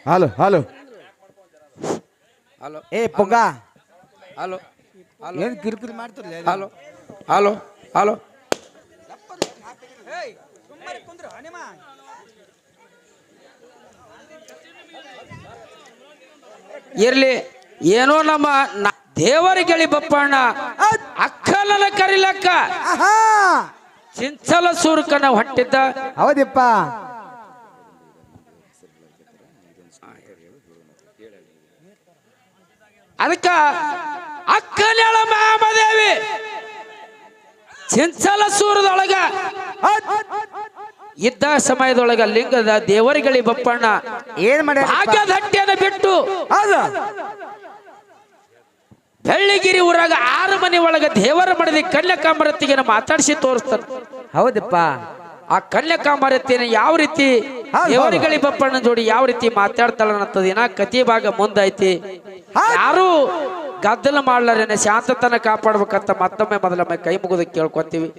Hello hello hello ಏ ಪೊಗ hello ಏನು ಕಿರಿಕಿರಿ ಮಾಡ್ತಿರ್ಲಿ ಹಲೋ ಹಲೋ ಹಲೋ ಇರ್ಲಿ ಏನೋ ನಮ್ಮ ದೇವರಿಗೆ ಬಪ್ಪಣ್ಣ ಅಕ್ಕಲನ ಕರಿಲಕ್ಕ ಚಿಂಚಲ ಸೂರ್ಕನ ಹೊಟ್ಟಿದ್ದ. ಹೌದಿಪ್ಪ. ಅದಕ್ಕ ಅಕ್ಕನೆಳ ಮಾಮದೇವಿ ಚಿಂಚಲ ಸೂರದೊಳಗ ಇದ್ದ ಸಮಯದೊಳಗ ಲಿಂಗದ ದೇವರಿಗಳಿ ಬಪ್ಪಣ್ಣ ಏನ್ ಮಾಡಿ ಭಾಗ್ಯದ ಹಟ್ಟಿಯನ್ನು ಬಿಟ್ಟು ಬೆಳ್ಳಿಗಿರಿ ಊರಾಗ 6 ಮನೆ ಒಳಗ ದೇವರ ಮಡದಿ ಕನ್ಯಾಕಾಮರತಿಗೆ ಮಾತಾಡಿಸಿ ತೋರಿಸ್ತಾನ. ಹೌದಪ್ಪ. ಆ ಕನ್ಯಾಕಾಮರತಿಯನ್ನು ಯಾವ ರೀತಿ ದೇವರಿಗಳಿ ಬಪ್ಪಣ್ಣ ಜೋಡಿ ಯಾವ ರೀತಿ ಮಾತಾಡ್ತಾಳ ಅನ್ನತ್ತದ ಏನ ಕತಿ ಭಾಗ ಮುಂದೈತಿ. ಯಾರು ಗದ್ದಲ ಮಾಡ್ಲಾರೇನೆ ಶಾಂತತನ ಕಾಪಾಡ್ಬೇಕಂತ ಮತ್ತೊಮ್ಮೆ ಮೊದಲೊಮ್ಮೆ ಕೈ ಮುಗಿದು ಕೇಳ್ಕೊತೀವಿ.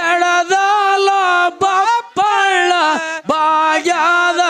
ಎಳದಾಲ ಬಪ್ಪಳ್ಳ ಬಾಗ್ಯಾದ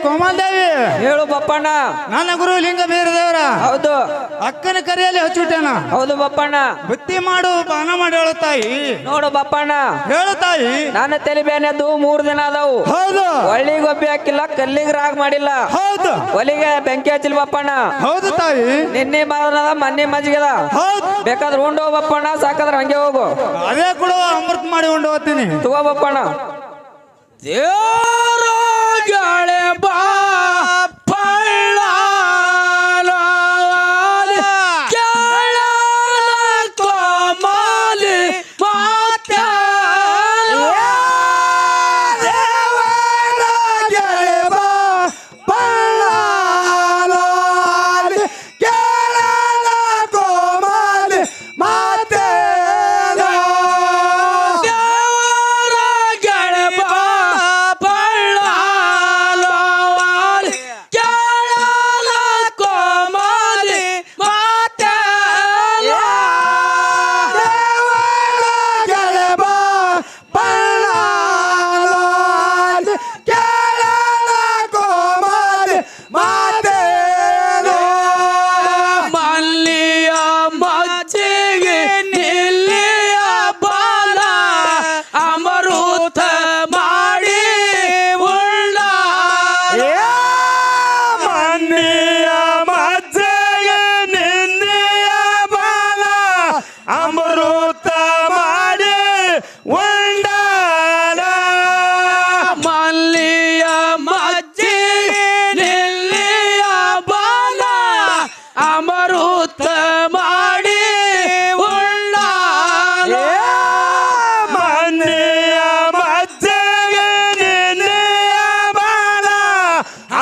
ಕೋಮಲ್ದೇವಿ ಹೇಳು ಬಪ್ಪಣ್ಣ. ನನ್ನ ಗುರು ಲಿಂಗ ಬೀರದೇವರ ಹೌದು ಅಕ್ಕನ ಕರೆಯಲ್ಲಿ ಹಚ್ಚಿಟ್ಟೇನ ಹೌದು ಬಪ್ಪಣ್ಣ. ಬುತ್ತಿ ಮಾಡು ಬಾನ ಮಾಡಿ ಹೇಳುತ್ತಾಯಿ ನೋಡು ಬಪ್ಪಣ್ಣ, ಹೇಳುತ್ತಾಯಿ ನನ್ನ ತಲೆ ಬೇನೆದ್ದು 3 ದಿನ ಅದಾವು. ಹೌದು ಒಳ್ಳಿಗೆ ಗೊಬ್ಬಿ ಹಾಕಿಲ್ಲ, ಕಲ್ಲಿಗೆ ರಾಗ್ ಮಾಡಿಲ್ಲ, ಹೌದು ಒಲಿಗೆ ಬೆಂಕಿ ಹಚ್ಚಿಲ್ಲ ಬಪ್ಪಣ್ಣ. ಹೌದು ತಾಯಿ ನಿನ್ನೆ ಮಾದನದ ಮೊನ್ನೆ ಮಜ್ಜಿಗೆದ. ಹೌದು ಬೇಕಾದ್ರೆ ಉಂಡು ಹೋಗ್ ಬಪ್ಪಣ್ಣ, ಸಾಕಾದ್ರೆ ಹಂಗೆ ಹೋಗು. ಅದೇ ಕೂಡ ಅಮೃತ ಮಾಡಿ ಉಂಡು ಹೋಗ್ತೀನಿ ತಗೋ ಬಪ್ಪಣ್ಣ. ದೇವರ ಗಾಳೆ ಬಾ ಪಳ್ಳ ಕೋಮಾಲಿ ಮಾತ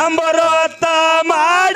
ಅಂಬರೋತ್ತ ಮಾಡಿ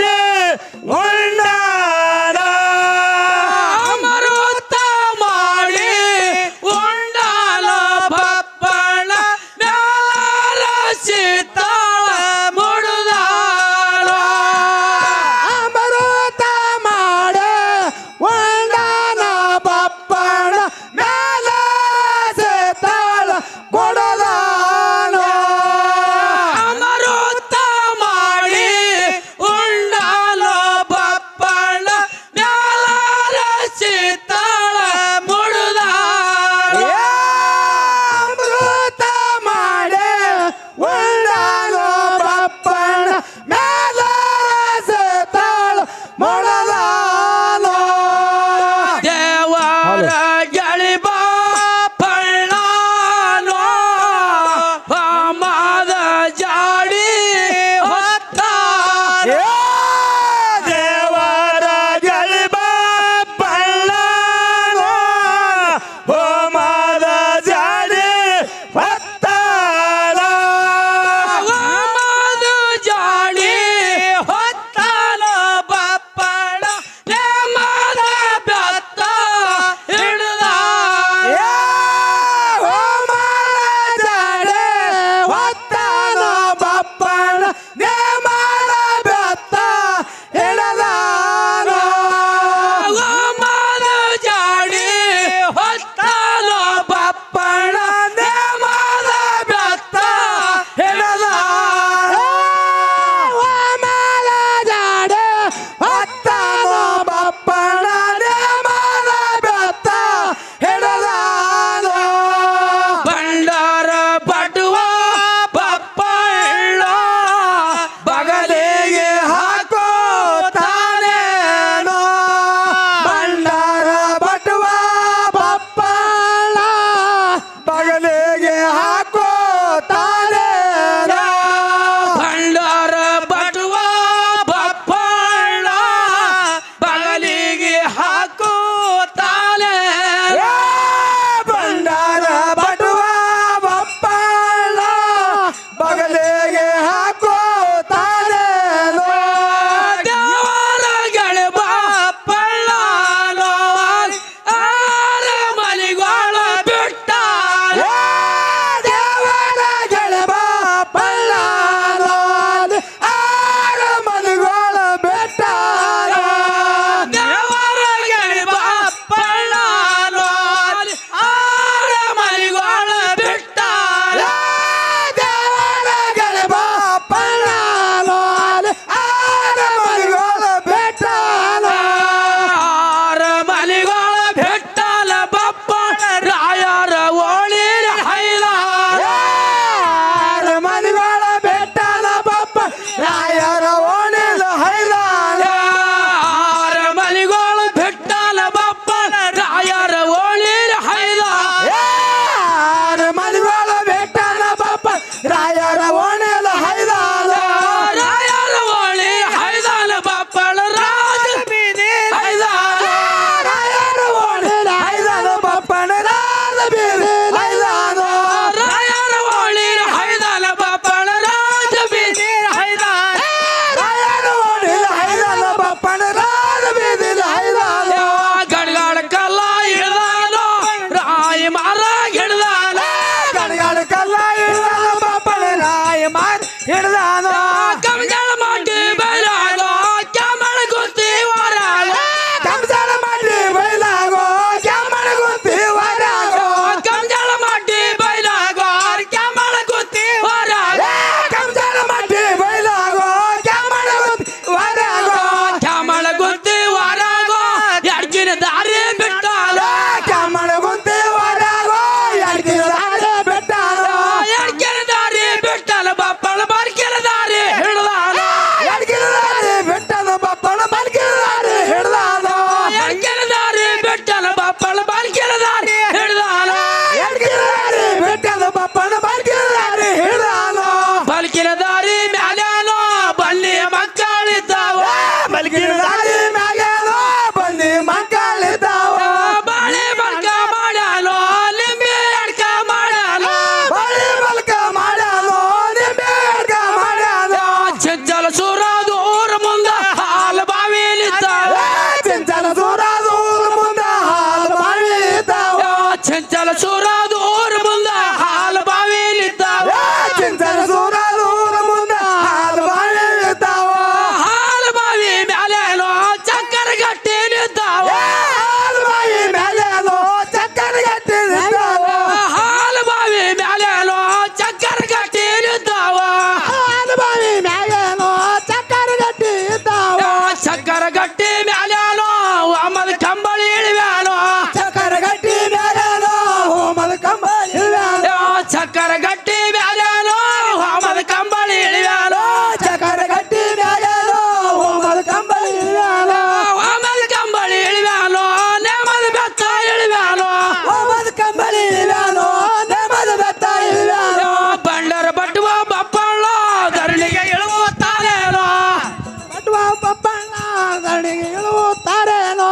ಮನೆಗೆ ಇಳುತ್ತಾರೇನೋ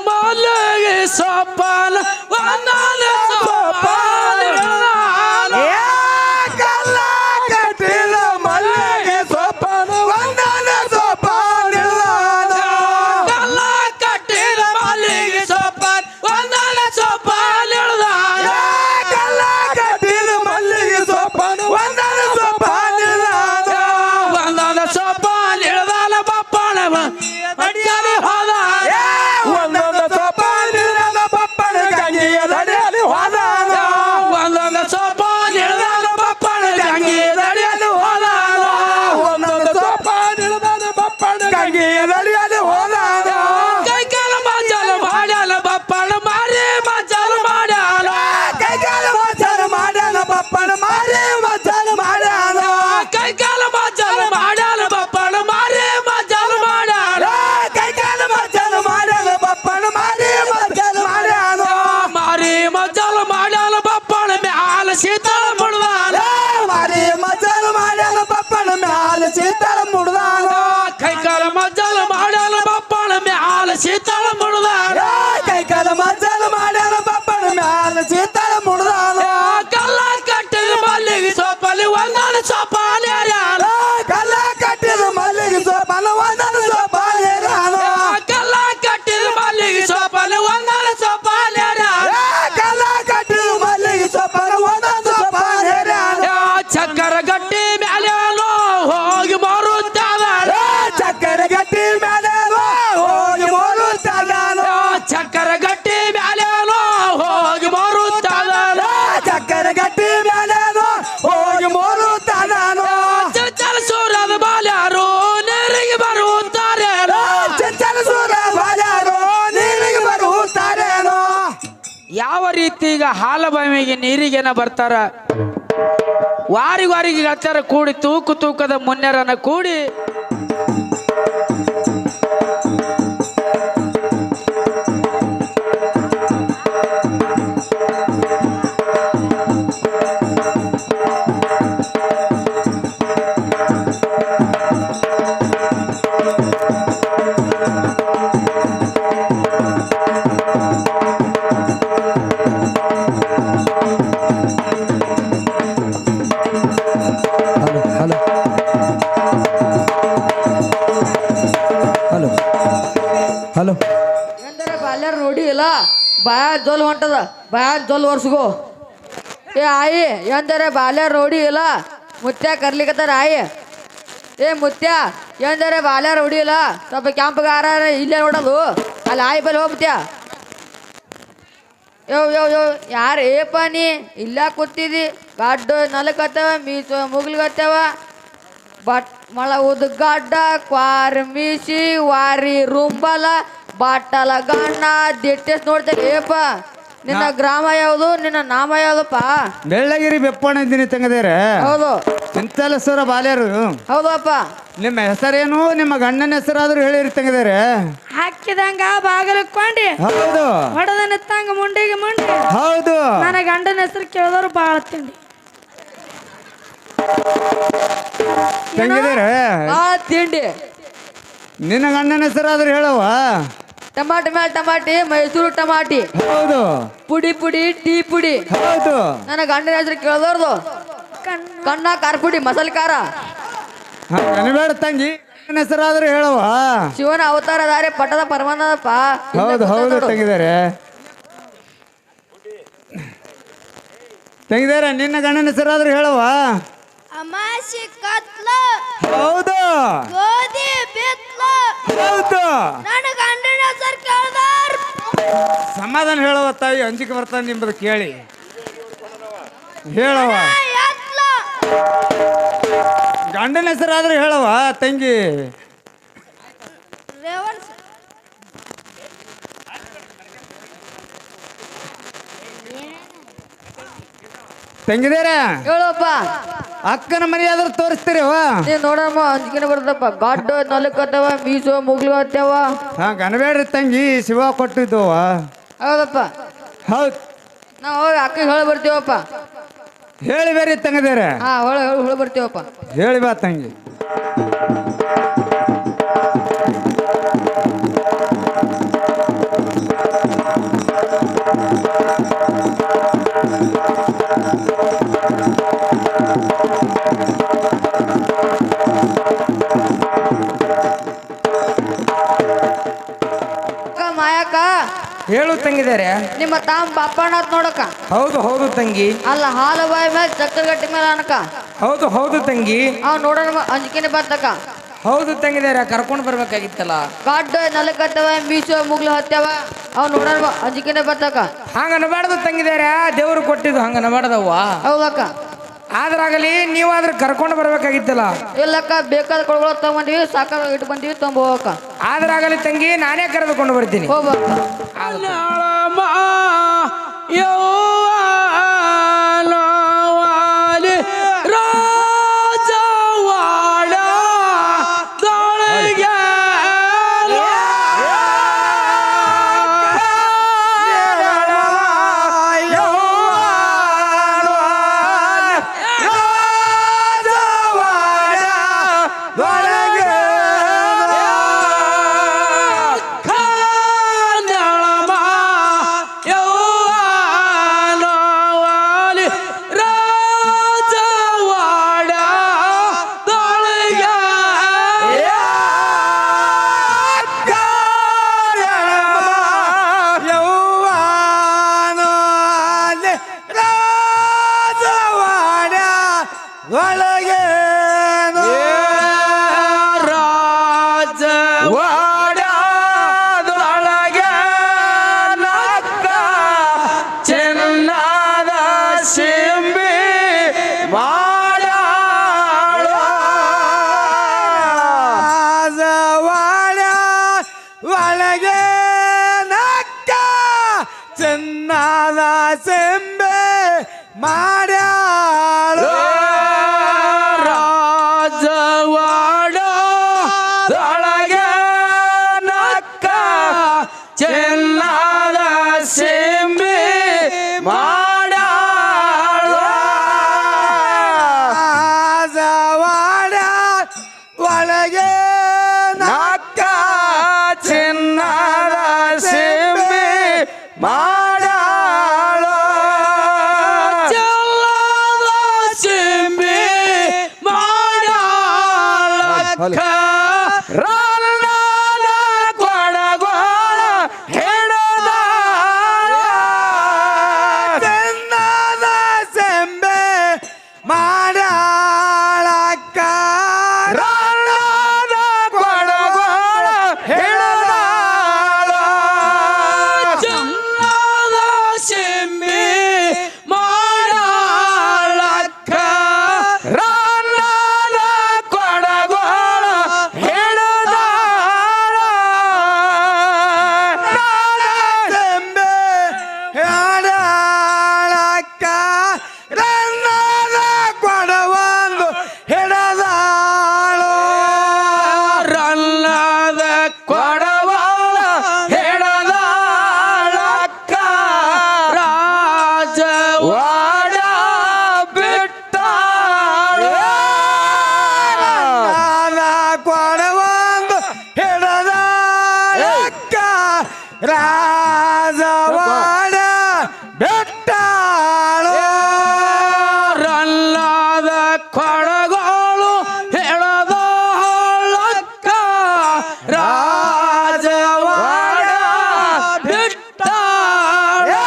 ಮಲ್ಲಿಗೆ ಸೊಪ್ಪನ ಒಂದೊಂದು ಸೊಪ್ಪನ ಕಲ್ಲ ಕಟ್ಟಿದ ಮಲ್ಲಿಗೆ ಸೊಪ್ಪನ ಒಂದನ ಸೊಪ್ಪನಿಲ್ಲ ಕಲ್ಲ ಕಟ್ಟಿದ ಮಲ್ಲಿಗೆ ಸೊಪ್ಪನ ಒಂದೊಂದು ಸೊಪ್ಪನ ಕಲ್ಲ ಕಟ್ಟಿದ ಮಲ್ಲಿಗೆ ಸೊಪ್ಪನ ಒಂದನ ಸೊಪ್ಪನಿಲ್ಲ ಒಂದೊಂದು ಸೊಪ್ಪನ ಇಳ್ದಾಲ ಬಪ್ಪಣ ಅಡಿಯಾರಿ ಹೋದ ಒಂದೊಂದು ಸೊಪ್ಪನಿಲ್ಲ ಬಪ್ಪನ ಗಂಗೆಯ ದಡಿಯಲ್ಲಿ ಹೋದ ಒಂದೊಂದು ಸೊಪ್ಪನ ಇಳ್ದಾಲ ಬಪ್ಪಣ ಗಂಗೆ ದಡಿಯಲ್ಲಿ ಹೋದ ಒಂದೊಂದು ಸೊಪ್ಪನಿಲ್ಲ ಬಪ್ಪನ ಗಂಗೆಯ ದಡಿಯಲ್ಲಿ ಹೋದ ಕೈಕಾಲ ಮಜಾಲ ಮಾಡ್ಯಾಲ ಬಪ್ಪಣ ಮಾರಿ ಮಜಾಲ ಮಾಡ್ಯಾಲ ಕೈಕಾಲ ಮಚಾರ ಮಾಡ್ಯಾನ ಬಪ್ಪನ ಮಾರಿ ಮಚಾರ ಮಾಡ್ಯಾನ ಕೈಕಾಲ ಮಜಾಲ ಮಾಡ್ಯಾಲ ಬಪ್ಪಣ ಮಾರಿ ಮಜಾಲ ಮಾಡ್ಯಾಲ ಕೈಕಾಲ ಮಚಾರ ಮಾಡ್ಯಾನ ಬಪ್ಪನ ಮಾರಿ ಮಚಾರ ಮಾಡ್ಯಾನ ಮಾರಿ ಮಜಾಲ ಮಾಡ್ಯಾಲ ಬಪ್ಪಣ ಮ್ಯಾಲ ಶೀತಳ ಮುಡ್ದಾನ ಮಾರಿ ಮಚಾರ ಮಾಡ್ಯಾನ ಬಪ್ಪನ ಮ್ಯಾಲ ಶೀತಳ ಮುಡ್ದಾನ ಕೈಕಾಲ ಮಜಾಲ ಮಾಡ್ಯಾಲ ಬಪ್ಪಣ ಮ್ಯಾಲ ಶೀತಳ ಮುಡ್ದಾನ ಕೈಕಾಲ ಮಚಾರ ಮಾಡ್ಯಾನ ಬಪ್ಪನ ಮ್ಯಾಲ ಶೀತಳ ಮುಡ್ದಾನ ಕಲ್ಲ ಕಟ್ಟಿದ ಮಲ್ಲಿಗೆ ಸೊಪ್ಪಲ್ಲಿ ಒಂದೊಂದು ಸೊಪ್ಪಲ್ಲಿ ಯಾರ್ಯಾರ ಕಲ್ಲ ಕಟ್ಟಿದ ಮಲ್ಲಿಗೆ ಸೊಪ್ಪನ ಒಂದನ ಸೊಪ್ಪ ಏರಾನ ಕಲ್ಲ ಕಟ್ಟಿದ ಮಲ್ಲಿಗೆ ಸೊಪ್ಪಲ್ಲಿ ಒಂದೊಂದು ಸೊಪ್ಪಲ್ಲಿ ಯಾರ್ಯಾರ ಕಲ್ಲ ಕಟ್ಟಿದ ಮಲ್ಲಿಗೆ ಸೊಪ್ಪನ ಒಂದನ ಸೊಪ್ಪ ಏರಾನ ಚಕ್ಕರ ಗಟ್ಟಿ ಮ್ಯಾಲೇನೋ ಹೋಗಿ ಮಾರುತ್ತಾನ ಚಕ್ಕರ ಗಟ್ಟಿ ಮೇಲೆ ಹೋಗಿ ಮೋರುತ್ತಾನ ಚಕ್ಕರ ಗಟ್ಟಿ ಮ್ಯಾಲೇನೋ ಹೋಗಿ ಮಾರುತ್ತಾನ ಚಕ್ಕರ ಗಟ್ಟಿ ಮೇಲೆ ಹೋಗಿ ಮೋರುತ್ತಾನ ಚಲ ಸೂರದ ಬಾಲ್ಯಾರು ನೀರಿಗೆ ಬರುತ್ತಾರೆ ಚಂಚಲ ಸೂರ ಬಾಜಾರು ನೀರಿಗೆ ಬರುತ್ತಾರೇನೋ ಯಾವ ರೀತಿ ಈಗ ಹಾಲ ಬಾವಿಗೆ ನೀರಿಗೆನ ಬರ್ತಾರ ವಾರಿಗೆ ಹೇಳ್ತಾರ ಕೂಡಿ ತೂಕದ ಮುನ್ನೆರನ ಕೂಡಿ ಹಲೋ ಹಲೋ ಹಲೋ ಎಂದರೆ ಬಾಲ್ಯಾರ ನೋಡಿ ಇಲ್ಲ ಬಾಯಾಗ ಜೋಲ್ ಹೊಂಟದ ಬಾಯಾಗ ಜೋಲ್ ಒರ್ಸ್ಗೋ ಏ ಆಯಿ ಎಂದರೆ ಬಾಲ್ಯಾರ ನೋಡಿ ಇಲ್ಲ ಮುತ್ಯ ಕರ್ಲಿಕತ್ತಾರ ಆಯಿ ಏ ಮುತ್ಯ ಎಂದರೆ ಬಾಲ್ಯಾರ ನೋಡಿ ಇಲ್ಲ ಸ್ವಲ್ಪ ಕ್ಯಾಂಪ್ಗಾರ ಇಲ್ಲೇ ನೋಡೋದು ಅಲ್ಲಿ ಆಯಿ ಬಲ್ಲಿ ಹೋಗ್ತ್ಯಾ ಯೋ ಯಾರು ಏಪ ನೀ ಇಲ್ಲ ಕೂತಿದಿ ಗಡ್ಡು ನಲಕತ್ತವ ಮೀಸು ಮುಗ್ಲಿಗತ್ತವ ಬಟ್ ಮಳ ಉದ್ಗಡ್ಡ ಕ್ವಾರ್ ಮೀಸಿ ವಾರಿ ರುಂಬಲ ಬಾಟಲ ಗಣ್ಣ ದಿಟ್ಟೆಸ್ ನೋಡ್ತೇವೆ ಏಪ ನಿನ್ನ ಗ್ರಾಮ ಯಾವುದು ನಿನ್ನ ನಾಮ ಯಾವುದಪ್ಪ ಬೆಳ್ಳಗಿರಿ ಬೆಪ್ಪಣ್ಣ ಇದ್ದೀನಿ ತಂಗದೇರ ಹೌದು ಚಿಂತಲಸರ ಬಾಲ್ಯರು ಹೌದಪ್ಪ ನಿಮ್ಮ ಹೆಸರೇನು ನಿಮ್ಮ ಗಂಡನ ಹೆಸರಾದ್ರೂ ಹೇಳಿರಿ ತಂಗದೇರ ಹಾಕಿದಂಗ ಬಾಗಲಕ್ಕೊಂಡಿ ಹೌದು ಹೊಡೆದ ನಿತ್ತಂಗ ಮುಂಡಿಗೆ ಮುಂಡಿ ಹೌದು ನನ್ನ ಗಂಡನ ಹೆಸರು ಕೇಳಿದವ್ರು ಬಾಳ ತಿಂಡಿ ತಂಗಿದೇರ ಆ ತಿಂಡಿ ನಿನ್ನ ಗಂಡನ ಹೆಸರಾದ್ರೂ ಹೇಳವ ಟಮಾಟಿ ಮೇಲೆ ಟಮಾಟಿ ಮೈಸೂರು ಟಮಾಟಿ ಹೌದು ಪುಡಿ ಪುಡಿ ಟೀ ಪುಡಿ ಹೌದು ನನ್ನ ಗಂಡನ ಹೆಸರು ಕೇಳಿದವ್ರದು ಕಣ್ಣ ಖಾರ ಪುಡಿ ಮಸಾಲೆ ಖಾರ ಅನ್ಬೇಡ ತಂಗಿ ಗಂಡನ ಹೆಸರಾದ್ರೂ ಹೇಳವ ಶಿವನ ಅವತಾರ ದಾರಿ ಪಟ್ಟದ ಪರಮಾನದಪ್ಪ ಹೌದು ಹೌದು ತಂಗಿದಾರೆ ತಂಗಿದಾರೆ ನಿನ್ನ ಗಂಡನ ಹೆಸರಾದ್ರೂ ಹೇಳವ ಅಮಾಸಿ ಕತ್ಲ ಹೌದು ಗೋಧಿ ಬಿತ್ಲ ಹೌದು ನನ್ನ ಗಂಡನ ಹೆಸರು ಕೇಳಿದಾರ ಸಮಾಧಾನ ಹೇಳವ ತಾಯಿ ಅಂಜಿಕೆ ಬರ್ತಾನೆ ನಿಂಬದು ಕೇಳಿ ಹೇಳವ ಎತ್ಲ ಗಂಡನ ಹೆಸರಾದ್ರೂ ಹೇಳವ ತಂಗಿ ರೇವಣ್ಣ ತಂಗಿದಾರ ಹೇಳಪ್ಪ ಅಕ್ಕನ ಮನೆಯಾದ್ರೂ ತೋರಿಸ್ತೀರವ ನೀ ನೋಡಮ್ಮ ಅಂಜಿಕೆನ ಬರ್ತಪ್ಪ ಗಡ್ಡು ನಲಕತ್ತವ ಮೀಸು ಮುಗ್ಲತ್ತವ ಹಾ ಗನಬೇಡ್ರಿ ತಂಗಿ ಶಿವ ಕೊಟ್ಟಿದ್ದವ ಹೌದಪ್ಪ ಹೌದು ನಾವು ಹೋಗಿ ಅಕ್ಕಗೆ ಹೇಳಿ ಬರ್ತೀವಪ್ಪ ಹೇಳಿ ಬೇರೆ ತಂಗದೇರ ಹಾ ಹೇಳಿ ಬರ್ತೀವಪ್ಪ ಹೇಳಿ ಬಾ ತಂಗಿ ಹೇಳು ತಂಗಿದಾರೆ. ನಿಮ್ಮ ತಾಮ್ ಬಪ್ಪಣ್ಣ ನೋಡಕ. ಹೌದು ಹೌದು ತಂಗಿ. ಅಲ್ಲ ಹಾಲು ಬಾಯಿ ಮೇಲೆ ಚಕ್ಕರಗಟ್ಟಿ ಮೇಲೆ ಅನಕ. ಹೌದು ಹೌದು ತಂಗಿ. ಅವ್ ನೋಡೋಣ ಅಂಜಿಕೆನೆ ಬರ್ತಕ. ಹೌದು ತಂಗಿದಾರೆ, ಕರ್ಕೊಂಡು ಬರ್ಬೇಕಾಗಿತ್ತಲ್ಲ. ಗಡ್ಡ ನಲಕತ್ತವ ಮೀಸು ಮುಗ್ಲು ಹತ್ತವ ಅವ್ ನೋಡೋಣ ಅಂಜಿಕೆನೆ ಬರ್ತಕ. ಹಂಗ ನಬಾರ್ದು ತಂಗಿದಾರೆ, ದೇವ್ರು ಕೊಟ್ಟಿದ್ದು ಹಂಗ ನಬಾರ್ದವ್ವ. ಹೌದಕ್ಕ. ಆದ್ರಾಗಲಿ ನೀವಾದ್ರೆ ಕರ್ಕೊಂಡು ಬರ್ಬೇಕಾಗಿತ್ತಲ್ಲ. ಇಲ್ಲಕ್ಕ ಬೇಕಾದ ಕೊಳಗಳು ತಗೊಂಡಿವಿ, ಸಾಕಾಗ ಇಟ್ಟು ಬಂದಿವಿ ತೊಂಬೋಕ. ಆದ್ರಾಗಲಿ ತಂಗಿ, ನಾನೇ ಕರೆದುಕೊಂಡು ಬರ್ತೀನಿ. ಹೋಗ್ಬಕ್ಕ. ಚಿನ್ನದ ಸೆಂಬೆ ಮಾಡ್ಯಾಳು ರಾಜವಾಡ ದೊಳಗೆ ನಕ್ಕ ಚಿನ್ನದ ಸೆಂಬೆ ಮಾಡ್ಯಾಳು ರಾಜವಾಡ ಒಳಗೆ ನಕ್ಕ ಚಿನ್ನದ ಸೆಂಬೆ ಮಾಡ್ಯಾಳು ಚೆಲ್ಲದ ಸೆಂಬೆ ಮಾಡ್ಯಾಳಕ್ಕ ರನ್ನದ ಕೊಡಗೋಳ ಹಿಡದ ಚೆನ್ನದ ಸೆಂಬೆ ಮಾಡ್ಯಾಳಕ್ಕ ರನ್ನದ ಕೊಡಗೋಳ ಹಿಡದ ಸೆಂಬೆ ಮಾಡಲಕ್ಕ ರನ್ನದ ಕೊಡಗೋಳ ಹಿಡದ ಸೆಂಬೆ ಮಾಡಲಕ್ಕ ರನ್ನದ ಕೊಡವೊಂದು ಹಿಡದಾಳು ರನ್ನದ ಕೊಡವಾಳ ಹಿಡದಾಳಕ್ಕ ರಾಜವಾಡ ಬಿಟ್ಟಾಳು ರನ್ನದ ಕೊಡವೊಂದು ಹಿಡದಾಳಕ್ಕ ರಾಜವಾಡ ಬಿಟ್ಟಾಳು ರನ್ನದ ಕೊಡಗೋಳು ಹಿಡದಾಳಕ್ಕ ರಾಜವಾಡ ಬಿಟ್ಟಾಳು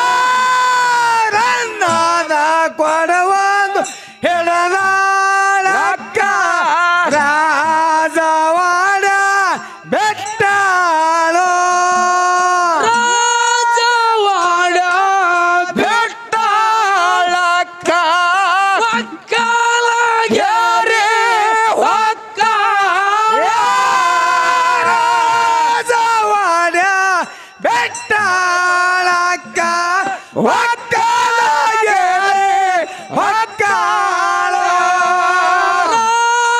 ರನ್ನದ ಕೊಡವೊಂದು ಹಿಡದಾಳಕ್ಕ ರಾಜವಾಡ ಬಿಟ್ಟಾಳು ರಾಜವಾಡ ಬಿಟ್ಟಾಳಕ್ಕ ಒಕ್ಕಲಗೆರೆ ಒಕ್ಕ ರಾಜವಾಡ ಬಿಟ್ಟಾಳಕ್ಕ ಒಕ್ಕಲಗೆರೆ ಒಕ್ಕಾಳ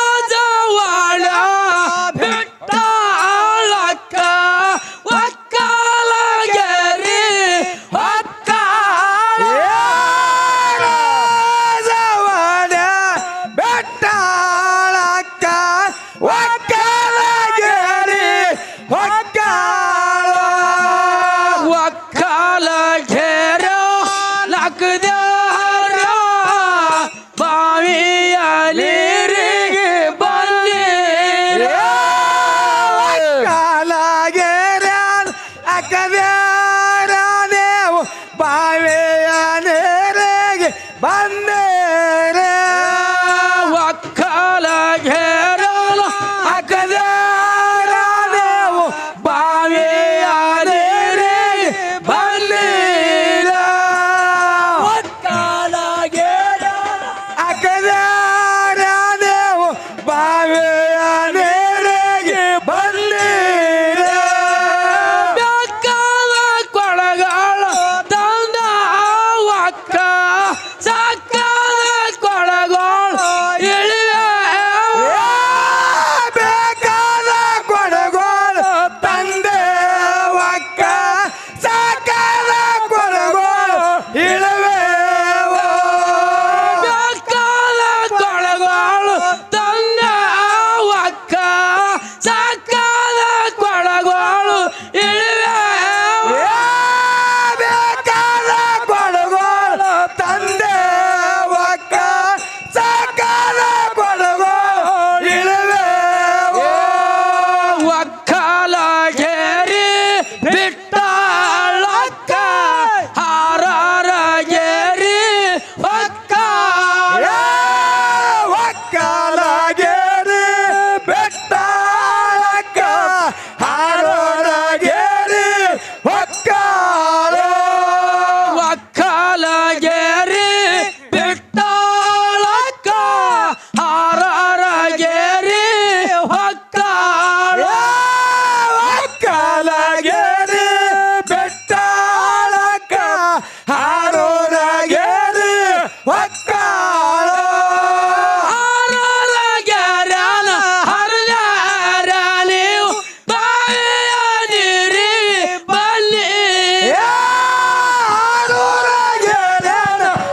ರಾಜವಾಡ ಬಿಟ್ಟಾಳಕ್ಕ ಒಕ್ಕಲಗೆರೆ ಒಕ್ಕಾಳ ರಾಜವಾಡ ಬಿಟ್ಟಾಳಕ್ಕ ಒಕ್ಕಲಗೆರೆ ಒಕ್ಕಾಳ ಒಕ್ಕಲಗೆರೆ ಬಂದೇರ ಒಕ್ಕಲ ಘೇರಲ ಅಕದಾರ ನೀವು ಬಾವಿಯ ನೀರಿ ಬಂದೀರ ಅಕದಾರ ನೀವು ಬಾವಿಯ ನೀರಿಗೆ ಬಂದೀರ ಬೆಕ್ಕದ ಕೊಳಗಳ ತಂದ ಒಕ್ಕ ಸಕ್ಕದ ಕೊಳಗಳು ಇಳಿವೆ ಬೇಕಾದ ಕೊಡಗೋಳು ತಂದೆ ಒಕ್ಕ ಸಾಕಾದ ಕೊಡಗೋಳು ಇಳುವೆ ಬೆಕ್ಕದ ಕೊಳಗಳು ತಂದ ಒಕ್ಕ ಸಕ್ಕದ ಕೊಳಗಳು ಇಳಿವೆ ಬೇಕಾದ ಕೊಡಗೋಳು ತಂದೆ ಒಕ್ಕ ಸಾಕಾದ ಕೊಡಗೋಳು ಇಳುವೆ ಒಕ್ಕಲ ಘೇರಿ ಬಿಟ್ಟಾಳಕ್ಕ ಹಾರಾರ ಘೇರಿ ಒಕ್ಕ ಒಕ್ಕಲಾಗೇರಿ ಬೆಟ್ಟಾಳಕ್ಕ ಹಾರೋರಾಗೇರಿ ಒಕ್ಕಾಳ ಒಕ್ಕಲ ಘೇರಿ ಬಿಟ್ಟಾಳಕ್ಕ ಹಾರಾರ ಘೇರಿ ಒಕ್ಕಾಳ ಒಕ್ಕಲಾಗೇರಿ ಬೆಟ್ಟಾಳಕ್ಕ ಹಾರೋರಾಗೇರಿ ಒಕ್ಕಾಳ ಹಾರಾರ ಘೇರ್ಯಾನ ಹರಿದಾರ ನೀವು ಬಾವಿಯ ನೀರಿ ಬಲ್ಲಿ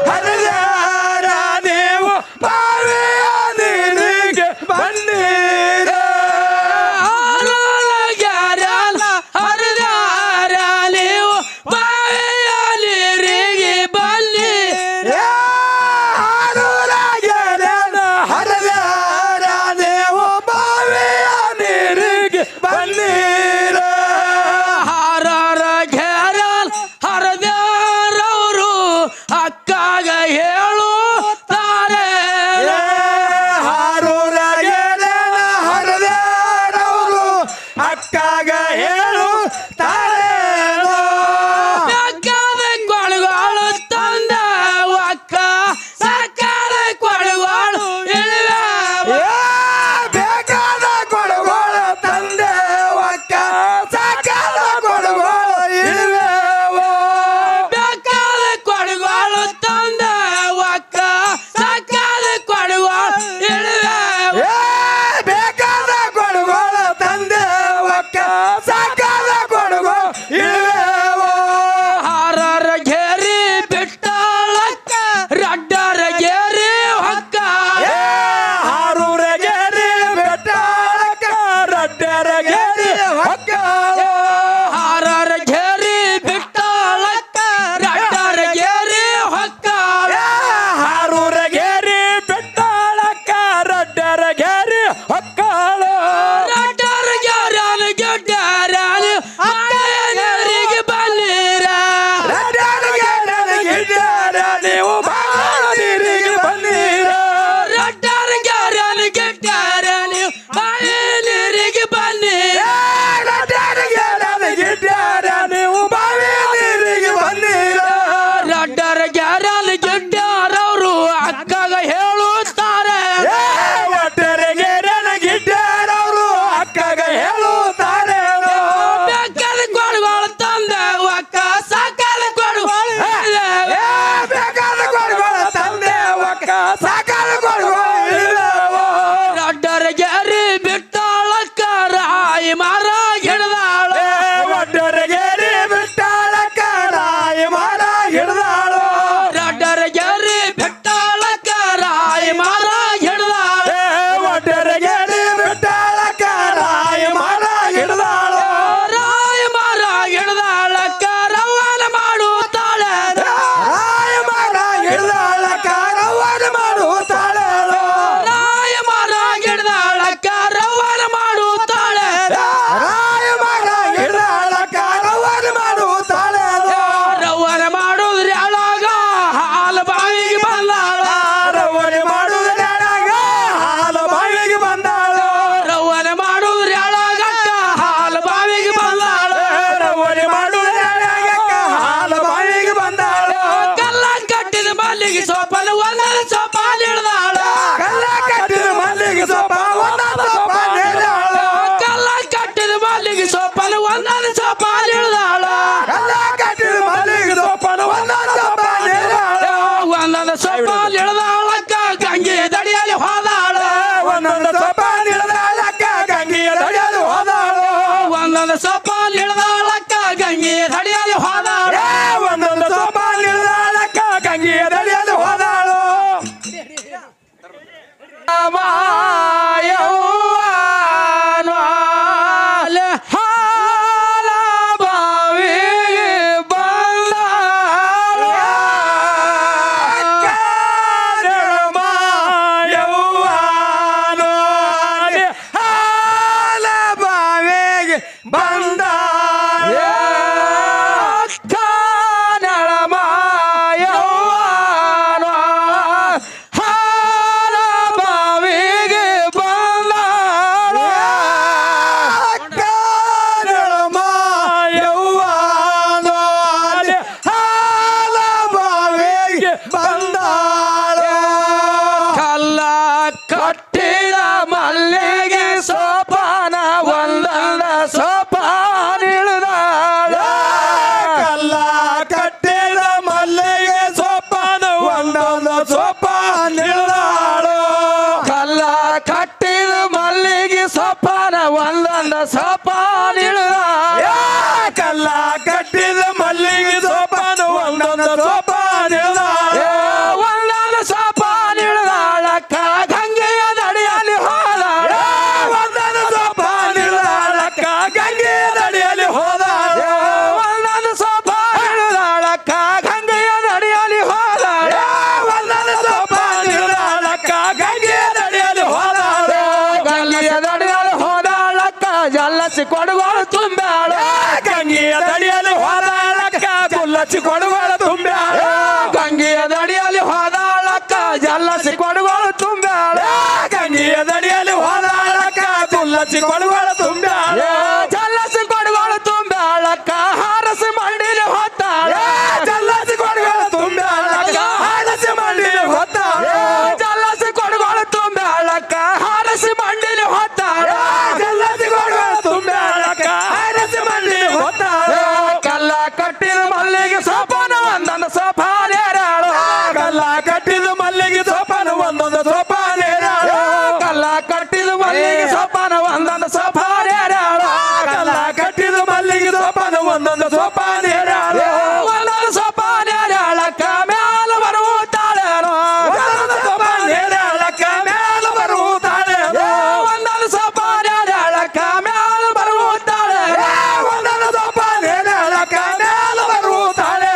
ಹರಿದಾರ ನೀವು ಬಾವಿಯ ನೀರಿಗೆ ಬಂದೀರ ಘೇರ್ಯಾನ ಹರಿದಾರ ನೀವು ಬಾವಿಯ ನೀರಿಗೆ ಬಲ್ಲಿ ಹರಿದಾರ ನೀವು ಬಾವಿಯ ನೀರಿಗೆ ಬಂದೀರ ಹಾರಾರ ಘೇರಲ್ ಹರಿದಾರವರು ಅಕ್ಕಾಗ ಹೇಳು ತಾರೆ ಹರಿದಾರವರು ಅಕ್ಕಾಗ ಹೇಳು ತಾರೇನೋ ಬೆಕ್ಕದ ಕೊಳಗಳು ತಂದ ಒಕ್ಕ ಸಕ್ಕದ ಕೊಳಗಳು ಇಳಿವೆ ಬೇಕಾದ ಕೊಡಗೋಳ ತಂದೆ ಒಕ್ಕ ಸಾಕಾದ ಕೊಡಗೋಳ ಇರುವೆವೋ ಬೆಕ್ಕದ ಕೊಳಗಳು ತಂದ ಒಕ್ಕ ಸಕ್ಕದ ಕೊಳಗಳು ಇಳಿವೆ ಬೇಕಾದ ಕೊಡಗೋಳ ತಂದೆ ಒಕ್ಕ ಸಾಕಾದ ಕೊಡಗೋಳ ಇರುವೆವೋ ಹಾರಾರ ಘೇರಿ ಬಿಟ್ಟಾಳಕ್ಕ ರಡ್ಡರ ಘೇರಿ ಹೊಕ್ಕ ಹಾರೂರಗೇರಿ ಬೆಟ್ಟಾಳಕ್ಕ ರಡ್ಡರಗೇರಿ ಹೊಕ್ಕಾಳ ಹಾರಾರ ಘೇರಿ ಬಿಟ್ಟಾಳಕ್ಕ ರಡ್ಡರ ಘೇರಿ ಹೊಕ್ಕ ಹಾರೂರಗೇರಿ ಬೆಟ್ಟಾಳಕ್ಕ ರಡ್ಡರಗೇರಿ ಹೊಕ್ಕಾಳ ರಡ್ಡರ ಘೇರ್ಯಾನ ಗೆಡ್ಡರಾನಿ ನೀರಿಗೆ ಬಲ್ಲಿರ ನೀವು ಬಾಳ ನೀರಿಗೆ ಬಂದೀರ ರಡ್ಡರ ಘೇರ್ಯಾನ ಗೆಡ್ಡರಾನಿ ನೀರಿಗೆ ಬಲ್ಲಿರ ಸೋಪಾನ ಇಳಿದಾಳಕ್ಕ ಗಂಗೆ ದಡಿಯಲ್ಲಿ ಹೋದಾಳ ಒಂದೊಂದು ಸೋಪಾನ ಇಳಿದಾಳಕ್ಕ ಗಂಗೆ ದಡಿಯಲ್ಲಿ ಹೋದಾಳು ಕಲ್ಲ ಕಟ್ಟಿದ ಮಲ್ಲಿಗೆ ಸೋಪಾನ ಒಂದೊಂದು ಸೋಪಾನ ಒಂದೊಂದು ಸೋಪಾನ ಇಳಿದಾಳಕ್ಕ ಗಂಗೆಯ ದಡಿಯಲ್ಲಿ ಹೋದಾಳ ಒಂದೊಂದು ಸೋಪಾನ ಇಳಿದಾಳಕ್ಕ ಗಂಗೆಯ ದಡಿಯಲ್ಲಿ ಹೋದಾಳ ಒಂದೊಂದು ಸೋಪಾನ ಇಳಿದಾಳಕ್ಕ ಗಂಗೆಯ ದಡಿಯಲ್ಲಿ ಹೋದಾಳ ಒಂದೊಂದು ಸೋಪಾನ ಇಳಿದಾಳಕ್ಕ ಗಂಗೆಯ ದಡಿಯಲ್ಲಿ ಹೋದಾಳ ಗಂಗೆಯ ದಡಿಯಲ್ಲಿ ಹೋದಾಳಕ್ಕ ಜಲ್ಲಸಿ ಕೊಡುಗಳು ತುಂಬ್ಯಾಳ ಗಂಗೆಯ ದಡಿಯಲ್ಲಿ ಹೋದಾಳಕ್ಕ ಗುಲ್ಲಸಿ ಕೊಡುಗಳು ತುಂಬ್ಯಾಳ ಗಂಗೆಯ ದಡಿಯಲ್ಲಿ ಹೋದಾಳಕ್ಕ ಜಲ್ಲಸಿ ಕೊಡುಗಳು ತುಂಬ್ಯಾಳ ಗಂಗೆಯ ದಡಿಯಲ್ಲಿ ಹೋದಾಳಕ್ಕ ಗುಲ್ಲಸಿ ಕೊಡುಗಳು ತುಂಬ್ಯಾಳ ಜಲ್ಲಸಿ ಕೊಡುಗಳು ತುಂಬ್ಯಾಳಕ್ಕ ಹಾರಸಿ ಮಂಡಿಲಿ ಹೊತ್ತಾಳ ಜಲ್ಲಸಿ ಕೊಡುಗಳು ತುಂಬ್ಯಾಳಕ್ಕ ಹಾರಸಿ ಮಂಡಿಲಿ ಹೊತ್ತಾಳ ಜಲ್ಲಸಿ ಕೊಡುಗಳು ತುಂಬ್ಯಾಳಕ್ಕ ಹಾರಸಿ ಮಂಡಿಲಿ ಹೊತ್ತಾಳ ಜಲ್ಲಸಿ ಕೊಡುಗಳು ತುಂಬ್ಯಾಳಕ್ಕ ಹಾರಸಿ ಮಂಡಿಲಿ ಹೊತ್ತಾಳ ಕಲ್ಲ ಕಟ್ಟಿದ ಮಲ್ಲಿಗೆ ಸೋಪಾನ ಒಂದೊಂದು ಸೋಪಾನ ಏರಾಳು ಕಲ್ಲ ಕಟ್ಟಿದ ಮಲ್ಲಿಗೆ ಸೋಪಾನ ಒಂದೊಂದು ಸೋಪಾನ ಏರಾಳು ಕಲ್ಲ ಕಟ್ಟಿದ ಮಲ್ಲಿಗೆ ಸೋಪಾನ ಒಂದೊಂದು ಸೋಪಾನ ಏರಾಳು ಕಲ್ಲ ಕಟ್ಟಿದ ಮಲ್ಲಿಗೆ ಸೋಪಾನ ಒಂದೊಂದು ಸೋಪಾನ ಏರಾಳು ಒಂದೊಂದು ಸೋಪಾನ ಏರಾಳಕ್ಕ ಮ್ಯಾಲ ಬರುತ್ತಾಳೇನೋ ಒಂದೊಂದು ಸೋಪಾನ ಏರಾಳಕ್ಕ ಮ್ಯಾಲ ಬರುತ್ತಾಳೇನೋ ಒಂದೊಂದು ಸೋಪಾನ ಏರಾಳಕ್ಕ ಮ್ಯಾಲ ಬರುತ್ತಾಳೆ ಒಂದೊಂದು ಸೋಪಾನ ಏರಾಳಕ್ಕ ಮ್ಯಾಲ ಬರುತ್ತಾಳೆ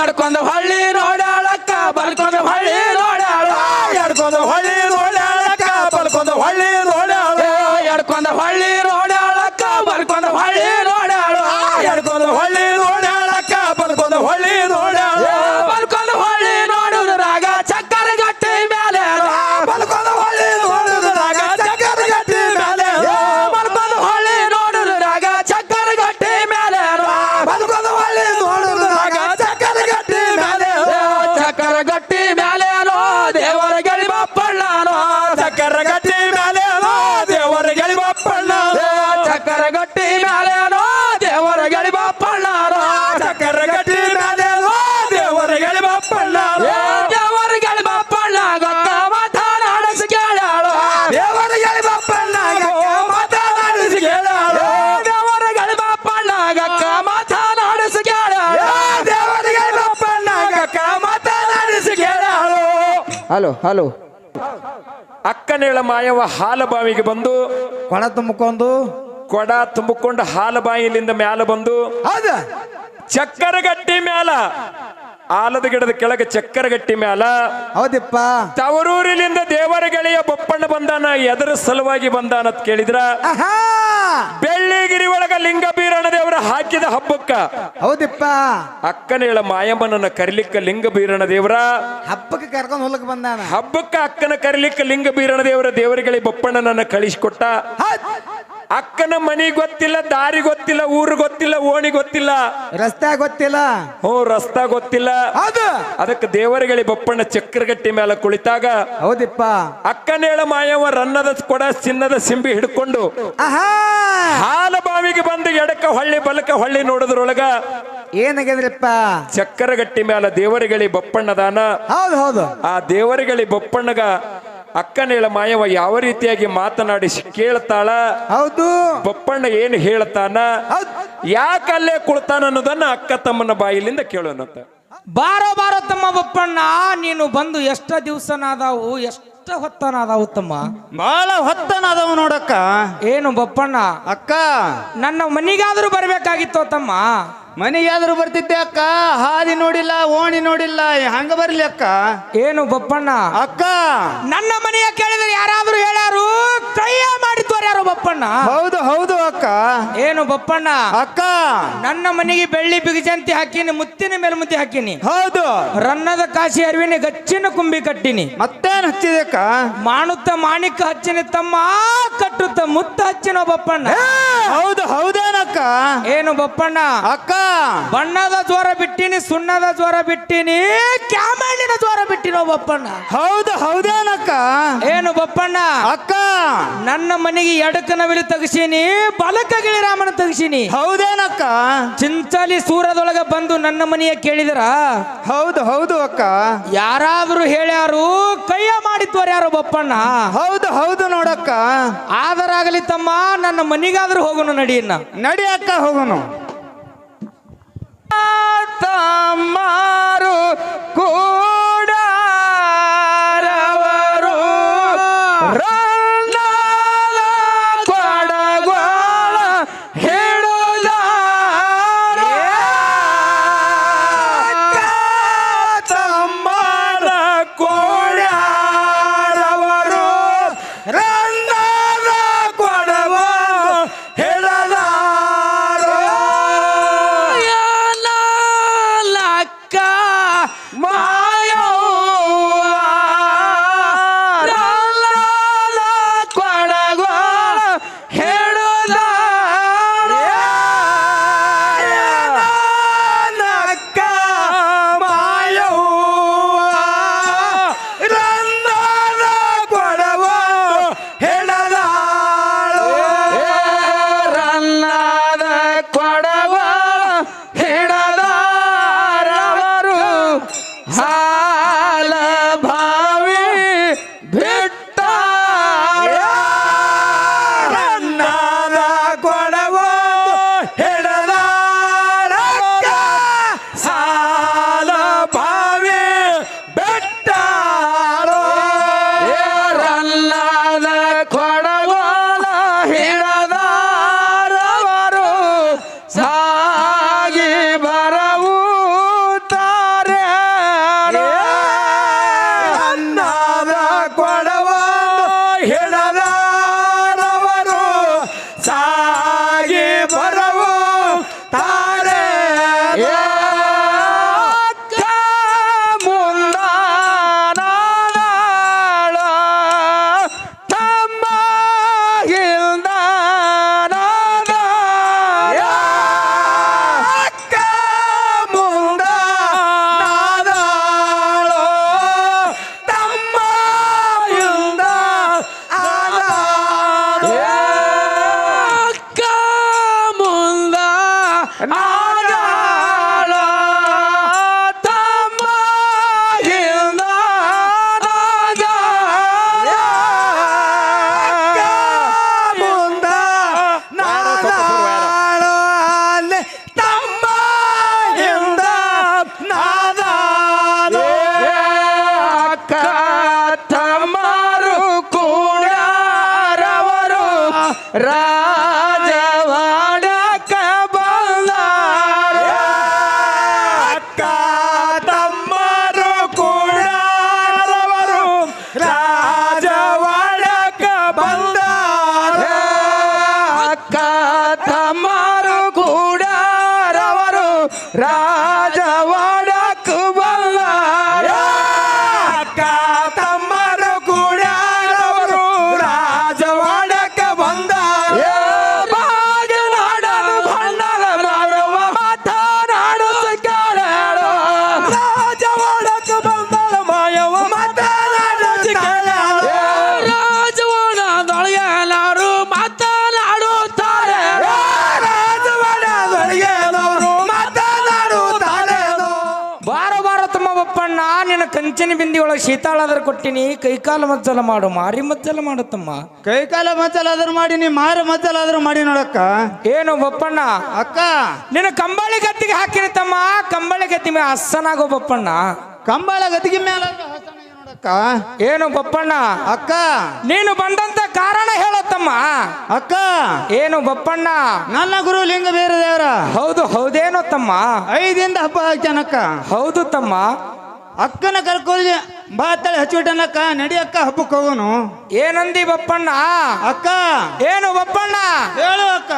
ಎಡ್ಕೊಂದು ಹೊಳ್ಳಿ ನೋಡಾಳಕ್ಕ ಬಲ್ಕೊಂದು ಹೊಳ್ಳಿ ನೋಡಾಳ ಎಡ್ಕೊಂದು ಹೊಳ್ಳಿ ನೋಡಾಳಕ್ಕ ಬಲ್ಕೊಂದು ಹೊಳ್ಳಿ ನೋಡಾಳ ಎಡ್ಕೊಂದು ಹೊಳ್ಳಿ ನೋಡಾಳಕ್ಕ ಬಲ್ಕೊಂದು ಹೊಳ್ಳಿ ನೋಡಾಳ ಎಡ್ಕೊಂದು ಹೊಳ್ಳಿ ನೋಡಾಳಕ್ಕ ಬಲ್ಕೊಂದು ಹೊಳ್ಳಿ ನೋಡಾಳ ಬಲ್ಕೊಂದು ಹೊಳ್ಳಿ ನೋಡುದ್ರಾಗ ಚಕ್ಕರ ಗಟ್ಟಿ ಮೇಲೆ ಬಲ್ಕೊಂದು ಹೊಳ್ಳಿ ನೋಡುದ್ರಾಗ ಚಕ್ಕರ ಗಟ್ಟಿ ಮೇಲೆ ಬಲ್ಕೊಂದು ಹೊಳ್ಳಿ ನೋಡುದ್ರಾಗ ಚಕ್ಕರ ಗಟ್ಟಿ ಮೇಲೆ ಬಲ್ಕೊಂದು ಹೊಳ್ಳಿ ನೋಡುದ್ರಾಗ ಚಕ್ಕರ ಗಟ್ಟಿ ಮೇಲೆ ಚಕ್ಕರ ಗಟ್ಟಿ ಮೇಲೇನೋ ದೇವರ ಗೆಳಿ ಬಪ್ಪಣ್ಣನೋ ಚಕ್ಕರ ಗಟ್ಟಿ ಮೇಲೇನೋ ದೇವರ ಗೆಳಿ ಬಪ್ಪಣ್ಣನೋ ಚಕ್ಕರ ಗಟ್ಟಿ ಮೇಲೇನೋ ದೇವರ ಗೆಳಿ ಬಪ್ಪಣ್ಣನೋ ಚಕ್ಕರ ಗಟ್ಟಿ ಮೇಲೇನೋ ದೇವರ ಗೆಳಿ ಬಪ್ಪಣ್ಣನೋ ದೇವರ ಗೆಳಿ ಬಪ್ಪಣ್ಣ ಗಕ್ಕ ಮಾತನಾಡಿಸಿ ಕೇಳಾಳು ದೇವರ ಗೆಳಿ ಬಪ್ಪಣ್ಣ ಗಕ್ಕ ಮಾತನಾಡಿಸಿ ಕೇಳಾಳು ದೇವರ ಗೆಳಿ ಬಪ್ಪಣ್ಣ ಗಕ್ಕ ಮಾತನಾಡಿಸಿ ಕೇಳಾಳು ದೇವರ ಗೆಳಿ ಬಪ್ಪಣ್ಣ ಗಕ್ಕ ಮಾತನಾಡಿಸಿ ಕೇಳಾಳು ಹಲೋ ಹಲೋ ಅಕ್ಕನೇಳ ಮಾಯವ ಹಾಲಬಾವಿಗೆ ಬಂದು ಕೊಳ ತುಂಬಿಕೊಂಡು ಕೊಡ ತುಂಬಿಕೊಂಡು ಹಾಲಬಾಯಿಲಿಂದ ಮ್ಯಾಲ ಬಂದು ಹೌದ ಚಕ್ಕರಗಟ್ಟಿ ಮ್ಯಾಲ ಆಲದ ಗಿಡದ ಕೆಳಗೆ ಚಕ್ಕರಗಟ್ಟಿ ಮ್ಯಾಲ ಹೌದಿಪ್ಪ ತವರೂರಿನಿಂದ ದೇವರ ಗೆಳೆಯ ಬಪ್ಪಣ್ಣ ಬಂದಾನ ಎದರ ಸಲುವಾಗಿ ಬಂದಾನ ಅಂತ ಕೇಳಿದ್ರ ಆಹಾ ಬೆಳ್ಳಿಗಿರಿ ಒಳಗ ಲಿಂಗ ಬೀರಣ್ಣ ದೇವರ ಹಾಕಿದ ಹಬ್ಬಕ್ಕ ಹೌದಿಪ್ಪ ಅಕ್ಕನೇಳ ಮಾಯಮ್ಮನನ್ನ ಕರಿಲಿಕ್ಕ ಲಿಂಗ ಬೀರಣ್ಣ ದೇವರ ಹಬ್ಬಕ್ಕೆ ಕರ್ಕೊಂಡು ಹೊಲಕ್ ಬಂದಾನ ಹಬ್ಬಕ್ಕ ಅಕ್ಕನ ಕರಿಲಿಕ್ಕ ಲಿಂಗ ಬೀರಣ್ಣ ದೇವರ ದೇವರುಗಳಿಗೆ ಬಪ್ಪಣ್ಣನನ್ನ ಕಳಿಸಿಕೊಟ್ಟ ಅಕ್ಕನ ಮನಿ ಗೊತ್ತಿಲ್ಲ, ದಾರಿ ಗೊತ್ತಿಲ್ಲ, ಊರು ಗೊತ್ತಿಲ್ಲ, ಓಣಿ ಗೊತ್ತಿಲ್ಲ, ರಸ್ತೆ ಗೊತ್ತಿಲ್ಲ, ರಸ್ತಾ ಗೊತ್ತಿಲ್ಲ. ಹೌದು. ಅದಕ್ಕೆ ದೇವರುಗಳಿ ಬಪ್ಪಣ್ಣ ಚಕ್ರಗಟ್ಟಿ ಮೇಲೆ ಕುಳಿತಾಗ ಹೌದಿಪ್ಪ ಅಕ್ಕನೇಳ ಮಾಯವ ರನ್ನದ ಕೊಡ ಚಿನ್ನದ ಸಿಂಬಿ ಹಿಡ್ಕೊಂಡು ಹಾಲ ಬಾವಿಗೆ ಬಂದು ಎಡಕ ಹೊಳ್ಳಿ ಬಲಕ ಹೊಳ್ಳಿ ನೋಡೋದ್ರೊಳಗ ಏನಾಗಿದ್ರಿಪ್ಪ ಚಕ್ಕರಗಟ್ಟಿ ಮೇಲೆ ದೇವರುಗಳಿ ಬಪ್ಪಣ್ಣದಾನ. ಹೌದು ಹೌದು. ಆ ದೇವರುಗಳಿ ಬಪ್ಪಣ್ಣಗ ಅಕ್ಕನೇಳ ಮಾಯವ ಯಾವ ರೀತಿಯಾಗಿ ಮಾತನಾಡಿ ಕೇಳ್ತಾಳ, ಹೌದು ಬಪ್ಪಣ್ಣ ಏನು ಹೇಳ್ತಾನ, ಯಾಕಲ್ಲೇ ಕುಳ್ತಾನ ಅನ್ನೋದನ್ನ ಅಕ್ಕ ತಮ್ಮನ ಬಾಯಿಲಿಂದ ಕೇಳೋಣಂತ. ಬಾರೋ ಬಾರೋ ತಮ್ಮ ಬಪ್ಪಣ್ಣ, ನೀನು ಬಂದು ಎಷ್ಟ ದಿವ್ಸನಾದಾವು, ಎಷ್ಟ ಹೊತ್ತನಾದಾವು ತಮ್ಮ? ಬಾಳ ಹೊತ್ತನಾದವ ನೋಡಕ್ಕ. ಏನು ಬಪ್ಪಣ್ಣ, ಅಕ್ಕ ನನ್ನ ಮನಿಗಾದ್ರೂ ಬರ್ಬೇಕಾಗಿತ್ತು ತಮ್ಮ. ಮನೆಗಾದ್ರೂ ಬರ್ತಿದ್ದೆ ಅಕ್ಕ, ಹಾದಿ ನೋಡಿಲ್ಲ, ಓಣಿ ನೋಡಿಲ್ಲ, ಹಂಗ ಬರ್ಲಿ ಅಕ್ಕ. ಏನು ಬಪ್ಪಣ್ಣ, ಅಕ್ಕ ನನ್ನ ಮನೆಯ ಕೇಳಿದ್ರೆ ಯಾರಾದ್ರೂ ಹೇಳ್ಯಾರು, ಕೈಯ ಮಾಡಿ ತೋರ್ಯಾರು ಬಪ್ಪಣ್ಣ. ಹೌದು ಹೌದು ಅಕ್ಕ. ಏನು ಬಪ್ಪಣ್ಣ, ಅಕ್ಕ ನನ್ನ ಮನೆಗೆ ಬೆಳ್ಳಿ ಬಿಗಜಂತಿ ಹಾಕಿನಿ, ಮುತ್ತಿನ ಮೇಲೆ ಮುತ್ತಿ ಹಾಕಿನಿ, ಹೌದು ರನ್ನದ ಕಾಶಿ ಅರಿವಿನ ಗಚ್ಚಿನ ಕುಂಬಿ ಕಟ್ಟಿನಿ, ಮತ್ತೇನ್ ಹಚ್ಚಿದೆ ಅಕ್ಕ? ಮಾಣುತ್ತ ಮಾಣಿಕ ಹಚ್ಚಿನ ತಮ್ಮ, ಕಟ್ಟುತ್ತ ಮುತ್ತ ಹಚ್ಚಿನ ಬಪ್ಪಣ್ಣ. ಹೌದು ಹೌದೇನಕ್ಕ? ಏನು ಬಪ್ಪಣ್ಣ, ಅಕ್ಕ ಬಣ್ಣದ ಜ್ವರ ಬಿಟ್ಟಿನಿ, ಸುಣ್ಣದ ಜ್ವರ ಬಿಟ್ಟಿನಿ, ಕ್ಯಾಮಣ್ಣಿನ ಜ್ವರ ಬಿಟ್ಟಿನೋ ಬಪ್ಪಣ್ಣ. ಹೌದು ಹೌದೇನಕ್ಕ? ಏನು ಬಪ್ಪಣ್ಣ, ಅಕ್ಕ ನನ್ನ ಮನೆಗೆ ಎಡಕ ನವಿಲು ತಗಸೀನಿ, ಬಲಕ ಗಿಳಿರಾಮನ ತಗಸೀನಿ. ಹೌದೇನಕ್ಕ? ಚಿಂಚಲಿ ಸೂರದೊಳಗ ಬಂದು ನನ್ನ ಮನೆಯ ಕೇಳಿದರ ಹೌದು ಹೌದು ಅಕ್ಕ. ಯಾರಾದ್ರೂ ಹೇಳ್ಯಾರು, ಕೈಯ ಮಾಡಿ ತೋರ್ಯಾರು ಬಪ್ಪಣ್ಣ. ಹೌದು ಹೌದು ನೋಡಕ್ಕ. ಆದರಾಗಲಿ ತಮ್ಮ, ನನ್ನ ಮನಿಗಾದ್ರೂ ಹೋಗೋಣ ನಡಿಯನ್ನ. ನಡಿ ಅಕ್ಕ ಹೋಗೋನು. ತಮ್ಮಾರು ಕೂಡಾರವರು ರನ್ನದ ಕೊಡಗೋಳ ಹಿಡುದಾರ, ತಮ್ಮನ ಕೋಡ್ಯಾರವರು ರನ್ನದ ಕೊಡವ ಹಿಡದಾರ, ಲಕ್ಕ ಮಾಯವ್ವ ರನ್ನದ ಕೊಡಗೋಳ ಹಿಡುದಾರ, ನಕ್ಕ ಮಾಯವ್ವ ರನ್ನದ ಕೊಡವ ಹಿಡದಾಳು, ರನ್ನದ ಕೊಡಗೋಳ ಹಿಡದಾರವರು ಹಾಲ ಭಾವಿ ಬಿಟ್ಟಾರ, ರನ್ನದ ಕೊಡವ ಹಿಡದಾಳ, ಸಾಲ ಭಾವಿ ಬೆಟ್ಟಾರೋ, ರನ್ನದ ಕೊಡಗೋಳ ಹಿಡದಾರವರು ಸಾಗಿ ಬರವುತ್ತಾರೆ, ರನ್ನದ ಕೊಡವ ಹಿಡದಾರವರು ಸಾಗಿ ಬರವು ತಾರೆ, ಅಕ್ಕ ಮುಂದಾನಾಳ ತಮ್ಮ ಹಿಂದಾನಾದ, ಅಕ್ಕ ಮುಂದ ನಾದಾಳೋ ತಮ್ಮ ಇಂದ ಆದಾಳೋ, ಅಕ್ಕ ಮುಂದ ಆಗಾಳ ತಮ್ಮ ಹಿಂದಾನಾದ, ಮುಂದ ನಾದಾಳೋ ಅಲ್ಲಿ ತಮ್ಮ ಇಂದ ನಾದಾಳೋ, ಅಕ್ಕ ತಮ್ಮರು ಕೂಡಾರವರು ರಾಜವಾಡಕ ಬಂದಾರ, ಅಕ್ಕ ತಮ್ಮರು ಕೂಡಾರವರು ರಾಜವಾಡಕ ಬಂದಾರ, ಅಕ್ಕ ತಮ್ಮರು ಕೂಡಾರವರು ರಾಜವಾಡಕ ಬಂದಾರ, ಅಕ್ಕ ತಮ್ಮರು ಕೂಡಾರವರು ರಾಜವಾಡಕ ಬಂದಾರ, ಬಾ ಕಂಚನ ಬಿಂದಿ ಒಳಗೆ ಶೀತಾಳಾದ್ರ ಕೊಟ್ಟಿನಿ ಕೈಕಾಲ ಮಜ್ಜಲ ಮಾಡು ಮಾರಿ ಮಜ್ಜಲ ಮಾಡು ತಮ್ಮ. ಕೈಕಾಲ ಮಜ್ಜಲ ಆದ್ರೂ ಮಾಡಿ ನೀ ಮಾರ ಮಜ್ಜಲ ಆದ್ರೂ ಮಾಡಿ ನೋಡಕ್ಕ. ಏನು ಬಪ್ಪಣ್ಣ ಅಕ್ಕ ನಿನ್ನ ಕಂಬಳಿ ಗತ್ತಿಗೆ ಹಾಕಿನ ತಮ್ಮ, ಕಂಬಳಿ ಗತ್ತಿ ಮೇಲೆ ಹಸ್ಸನಾಗೋ ಬಪ್ಪಣ್ಣ. ಕಂಬಳ ಗತಿಗೆ ಮೇಲೆ ನೋಡಕ್ಕ. ಏನು ಬಪ್ಪಣ್ಣ ಅಕ್ಕ ನೀನು ಬಂದಂತ ಕಾರಣ ಹೇಳತ್ತಮ್ಮ. ಅಕ್ಕ ಏನು ಬಪ್ಪಣ್ಣ ನನ್ನ ಗುರು ಲಿಂಗ ಬೇರೆ ದೇವರ ಹೌದು ಹೌದೇನೋ ತಮ್ಮ. 5 ದಿನದ ಹಬ್ಬ ಹಾಕ್ಯಾನಕ್ಕ. ಹೌದು ತಮ್ಮ. ಅಕ್ಕನ ಕರ್ಕೊಳ್ಳಿ ಬಾ ತಳಿ ಹಚ್ಚಿಬಿಟ್ಟನಕ್ಕ. ನಡಿಯಕ್ಕ ಹಬ್ಬಕ್ಕೆ ಹೋಗೋನು. ಏನಂದಿ ಬಪ್ಪಣ್ಣ? ಅಕ್ಕ ಏನು ಬಪ್ಪಣ್ಣ ಹೇಳು ಅಕ್ಕ.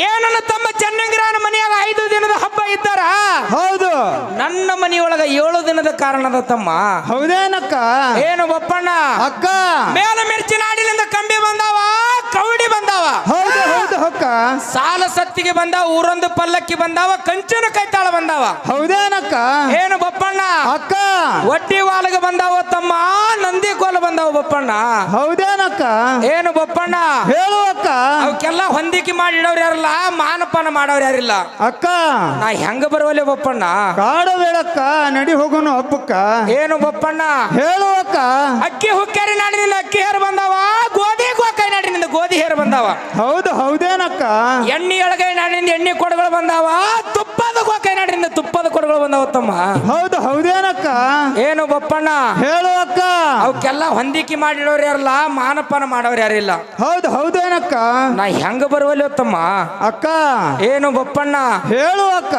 ಏನನ್ನ ತಮ್ಮ ಚೆನ್ನಂಗಿರಾನ ಮನೆಯಾಗ 5 ದಿನದ ಹಬ್ಬ ಇದ್ದಾರ, ಹೌದು ನನ್ನ ಮನೆಯೊಳಗ 7 ದಿನದ ಕಾರಣದ ತಮ್ಮ. ಹೌದೇನಕ್ಕ? ಏನು ಬಪ್ಪಣ್ಣ ಅಕ್ಕ ಮೇಲ ಮಿರ್ಚಿ ನಾಡಿನಿಂದ ಕಂಬಿ ಬಂದಾವ, ಕೌಡಿ ಬಂದಾವ, ಹೌದು ಹೌದು ಅಕ್ಕ. ಸಾಲ ಸತ್ತಿಗೆ ಬಂದಾವ, ಊರೊಂದು ಪಲ್ಲಕ್ಕಿ ಬಂದಾವ, ಕಂಚನ ಕೈತಾಳ ಬಂದಾವ. ಹೌದೇನಕ್ಕ? ಏನು ಬಪ್ಪಣ್ಣ ಅಕ್ಕ ಒಡ್ಡಿ ವಾಲಗ ಬಂದಾವ ತಮ್ಮ, ನಂದಿ ಕೋಲ ಬಂದಾವ ಬಪ್ಪಣ್ಣ. ಹೌದೇನಕ್ಕ? ಏನು ಬಪ್ಪಣ್ಣ ಹೇಳು ಅಕ್ಕ. ಅವಕ್ಕೆಲ್ಲ ಹೊಂದಿಕೆ ಮಾಡಿಡೋರು ಯಾರಿಲ್ಲ, ಮಾನಪಾನ ಮಾಡೋರು ಯಾರಿಲ್ಲ. ಅಕ್ಕ ನಾ ಹೆಂಗ ಬರುವಲೆ ಬಪ್ಪಣ್ಣ? ಕಾಡು ಬೇಡಕ್ಕ, ನಡಿ ಹೋಗೋನು ಹಬ್ಬಕ್ಕ. ಏನು ಬಪ್ಪಣ್ಣ ಹೇಳು ಅಕ್ಕ. ಅಕ್ಕಿ ಹುಕ್ಕೇರಿ ನಾಡಿನಿಂದ ಅಕ್ಕಿ ಹೇರು ಬಂದಾವ, ಗೋಧಿ ಗೋಕಾಯಿ ನಾಡಿನಿಂದ ಗೋಧಿ ಹೇರು ಬಂದಾವ. ಹೌದು ಹೌದೇನಕ್ಕ? ಎಣ್ಣೆ ಎಳಗೈ ನಾಡಿನಿಂದ ಎಣ್ಣೆ ಕೊಡಗಳು ಬಂದಾವ, ತುಪ್ಪದ ಗೋಕಾಯಿ ನಾಡಿನಿಂದ ತುಪ್ಪದ ಕೊಡಗಳು ಬಂದಾವ ತಮ್ಮ. ಹೌದು ಹೌದೇನಕ್ಕ? ಏನು ಬಪ್ಪಣ್ಣ ಹೇಳು ಅಕ್ಕ. ಅವಕ್ಕೆಲ್ಲ ಹೊಂದಿಕೆ ಮಾಡಿಡೋರು ಯಾರಲ್ಲ, ಮಾನಪಾನ ಮಾಡೋರು ಯಾರಿಲ್ಲ. ಹೌದು ಹೌದೇನಕ್ಕ? ನಾ ಹೆಂಗ ಬರುವಲ್ಲಿ ತಮ್ಮ? ಅಕ್ಕ ಏನು ಬಪ್ಪಣ್ಣ ಹೇಳು ಅಕ್ಕ.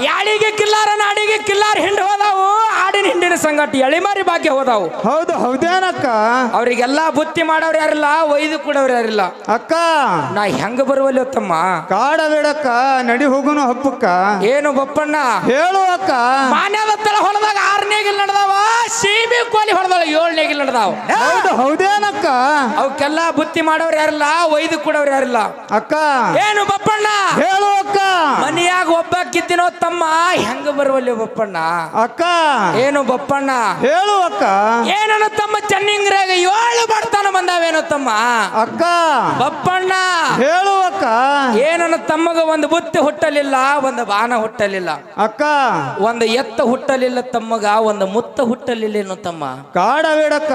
ಯಾಳಿಗೆ ಕಿಲ್ಲಾರ ನಾಡಿಗೆ ಕಿಲ್ಲಾರ ಹಿಂಡ್ ಹೋದಾವು, ಆಡಿನ ಹಿಂಡಿನ ಸಂಗಟ ಎಳಿಮಾರಿ ಭಾಗ್ಯ ಹೋದಾವು. ಹೌದು ಹೌದೇನಕ್ಕ? ಅವ್ರಿಗೆಲ್ಲಾ ಬುತ್ತಿ ಮಾಡೋರು ಯಾರಿಲ್ಲ, ಒಯ್ದು ಕೊಡೋರು ಯಾರಿಲ್ಲ. ಅಕ್ಕ ನಾ ಹೆಂಗ ಬರುವಲ್ಲಿ ತಮ್ಮ? ಕಾಡ ಬೇಡಕ್ಕ, ನಡಿ ಹೋಗೋನು ಹಬ್ಬಕ್ಕ. ಏನು ಬಪ್ಪಣ್ಣ ಹೇಳು ಅಕ್ಕ. ಮಾನ್ಯದ ತಳ ಹೊಲದಾಗ 6 ನೇಗಿಲ್ ನಡೆದಾವ, ಸೀಬಿ ಕೋಲಿ ಹೊಲದಾಗ 7 ನೇಗಿಲ್ ನಡೆದಾವ. ಹೌದು ಹೌದೇನಕ್ಕ? ಅವಕ್ಕೆಲ್ಲ ಬುತ್ತಿ ಮಾಡೋರು ಯಾರಿಲ್ಲ, ಒಯ್ದು ಕೊಡೋರು ಯಾರಿಲ್ಲ. ಅಕ್ಕ ಏನು ಬಪ್ಪಣ್ಣ ಹೇಳು ಅಕ್ಕ. ಮನಿಯಾಗ ಒಬ್ಬಕ್ಕಿದ್ದೀನೋ ತಮ್ಮ, ಹೆಂಗ ಬರುವಲ್ಲಿ ಬಪ್ಪಣ್ಣ? ಅಕ್ಕ ಏನು ಬಪ್ಪಣ್ಣ ಹೇಳು ಅಕ್ಕ. ಏನನ್ನ ತಮ್ಮ ಚೆನ್ನಿಂಗ್ರಾಗ 7 ಬಡತನ ಬಂದಾವೇನೋ ತಮ್ಮ. ಅಕ್ಕ ಬಪ್ಪಣ್ಣ ಹೇಳು ಅಕ್ಕ. ಏನನ್ನ ತಮ್ಮಗ ಒಂದು ಬುತ್ತಿ ಹುಟ್ಟಲಿಲ್ಲ, ಒಂದು ಬಾಣ ಹುಟ್ಟಲಿಲ್ಲ, ಅಕ್ಕ ಒಂದು ಎತ್ತ ಹುಟ್ಟಲಿಲ್ಲ ತಮ್ಮಗ, ಒಂದು ಮುತ್ತ ಹುಟ್ಟಲಿಲ್ಲ ಏನೋ ತಮ್ಮ. ಕಾಡ ಬೇಡಕ್ಕ.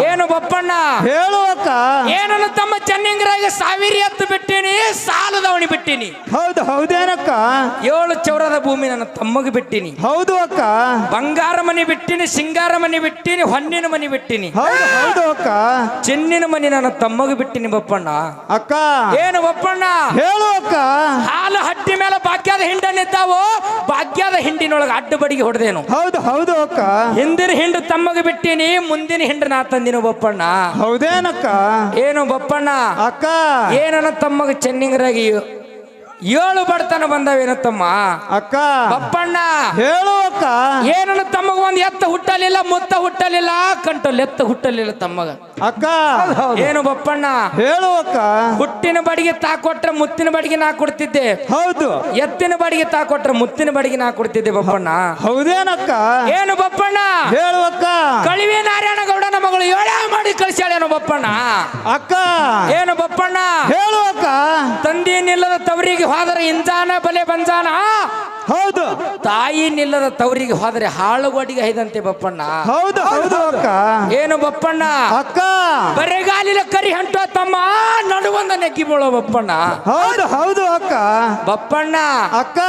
ಏನು ಬಪ್ಪಣ್ಣ ಹೇಳು ಅಕ್ಕ. ಏನನ್ನ ತಮ್ಮ ಚೆನ್ನಿಂಗ್ರಾಗ 1000 ಎತ್ತು ಬಿಟ್ಟಿನಿ, ಸಾಲದವಣಿ ಬಿಟ್ಟಿನಿ. ಹೌದು ಹೌದೇನಕ್ಕ? 7 ಚೌರದ ಭೂಮಿ ನನ್ನ ತಮ್ಮಗ ಬಿಟ್ಟಿನಿ. ಹೌದು ಅಕ್ಕ. ಬಂಗಾರ ಮನಿ ಬಿಟ್ಟಿನಿ, ಸಿಂಗಾರ ಮನಿ ಬಿಟ್ಟಿನಿ, ಹೊನ್ನಿನ ಮನಿ ಬಿಟ್ಟಿನಿ. ಹೌದು ಹೌದು ಅಕ್ಕ. ಚಿನ್ನಿನ ಮನಿ ನನ್ನ ತಮ್ಮಗ ಬಿಟ್ಟಿನಿ ಬಪ್ಪಣ್ಣ. ಅಕ್ಕ ಏನು ಬಪ್ಪಣ್ಣ ಹೇಳು ಅಕ್ಕ. ಹಾಲು ಹಟ್ಟಿ ಮೇಲೆ ಭಾಗ್ಯದ ಹಿಂಡನಿದ್ದಾವು, ಭಾಗ್ಯದ ಹಿಂಡಿನೊಳಗೆ ಅಡ್ಡ ಬಡಿಗೆ ಹೊಡೆದೇನು. ಹೌದು ಹೌದು ಅಕ್ಕ. ಹಿಂದಿನ ಹಿಂಡು ತಮ್ಮಗ ಬಿಟ್ಟಿನಿ, ಮುಂದಿನ ಹಿಂಡು ನಾ ತಂದಿನ ಬಪ್ಪಣ್ಣ. ಹೌದೇನಕ್ಕ? ಏನು ಬಪ್ಪಣ್ಣ ಅಕ್ಕ ಏನನ್ನ ತಮ್ಮಗ ಚೆನ್ನಿಂಗರಾಗಿ 7 ಬಡತನ ಬಂದಾವೇನ ತಮ್ಮ. ಅಕ್ಕ ಬಪ್ಪಣ್ಣ ಹೇಳು ಅಕ್ಕ. ಏನನ್ನ ತಮ್ಮಗ ಒಂದು ಎತ್ತ ಹುಟ್ಟಲಿಲ್ಲ, ಮುತ್ತ ಹುಟ್ಟಲಿಲ್ಲ, ಕಂಟಲ್ಲಿ ಎತ್ತ ಹುಟ್ಟಲಿಲ್ಲ ತಮ್ಮಗ. ಅಕ್ಕ ಏನು ಬಪ್ಪಣ್ಣ ಹೇಳು ಅಕ್ಕ. ಹುಟ್ಟಿನ ಬಡಿಗೆ ತಾ ಕೊಟ್ರೆ ಮುತ್ತಿನ ಬಡಿಗೆ ನಾ ಕೊಡ್ತಿದ್ದೆ, ಹೌದು ಎತ್ತಿನ ಬಡಿಗೆ ತಾ ಕೊಟ್ರೆ ಮುತ್ತಿನ ಬಡಿಗೆ ನಾ ಕೊಡ್ತಿದ್ದೆ ಬಪ್ಪಣ್ಣ. ಹೌದೇನಕ್ಕ? ಏನು ಬಪ್ಪಣ್ಣ ಹೇಳು ಅಕ್ಕ. ಕಳಿವೆ ನಾರಾಯಣ ಗೌಡನ ಮಗಳು 7 ಮಾಡಿ ಕಳಿಸ್ಯಾಳೇನೋ ಬಪ್ಪಣ್ಣ. ಅಕ್ಕ ಏನು ಬಪ್ಪಣ್ಣ ಹೇಳು ಅಕ್ಕ. ತಂದೆ ನಿಲ್ಲದ ತವರಿಗೆ ಹೋದರೆ ಇಂಜಾನ ಬಲೆ ಬಂಜಾನ, ಹೌದು ತಾಯಿ ನಿಲ್ಲದ ತವರಿಗೆ ಹೋದರೆ ಹಾಳುಗೋಡಿಗೆ ಐದಂತೆ ಬಪ್ಪಣ್ಣ. ಹೌದು ಹೌದು ಅಕ್ಕ. ಏನು ಬಪ್ಪಣ್ಣ ಅಕ್ಕ ಬರೆಗಾಲಿನ ಕರಿ ಹಂಟೋ ತಮ್ಮ, ನಡುವಂದ ನೆಕ್ಕಿ ಬೀಳೋ ಬಪ್ಪಣ್ಣ. ಹೌದು ಹೌದು ಅಕ್ಕ. ಬಪ್ಪಣ್ಣ ಅಕ್ಕ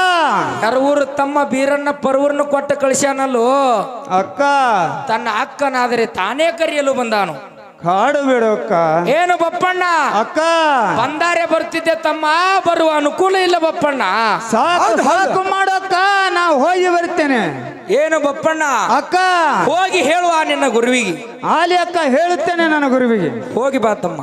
ಕರವೂರು ತಮ್ಮ ಬೀರನ್ನ ಪರವೂರ್ನ ಕೊಟ್ಟ ಕಳಿಸ್ಯಾನಲ್ಲೋ, ಅಕ್ಕ ತನ್ನ ಅಕ್ಕನಾದರೆ ತಾನೇ ಕರೆಯಲು ಬಂದಾನು. ಕಾಡು ಬೇಡ ಅಕ್ಕ. ಏನು ಬಪ್ಪಣ್ಣ ಅಕ್ಕ ಬಂದಾರೆ ಬರ್ತಿದ್ದೆ ತಮ್ಮ, ಬರುವ ಅನುಕೂಲ ಇಲ್ಲ ಬಪ್ಪಣ್ಣ. ಸಾಕು ಸಾಕು ಮಾಡಕ್ಕ, ನಾ ಹೋಗಿ ಬರ್ತೇನೆ. ಏನು ಬಪ್ಪಣ್ಣ ಅಕ್ಕ ಹೋಗಿ ಹೇಳುವ ನಿನ್ನ ಗುರುವಿಗೆ. ಆಲಿ ಅಕ್ಕ ಹೇಳುತ್ತೇನೆ ನನ್ನ ಗುರುವಿಗೆ. ಹೋಗಿ ಬಾ ತಮ್ಮ.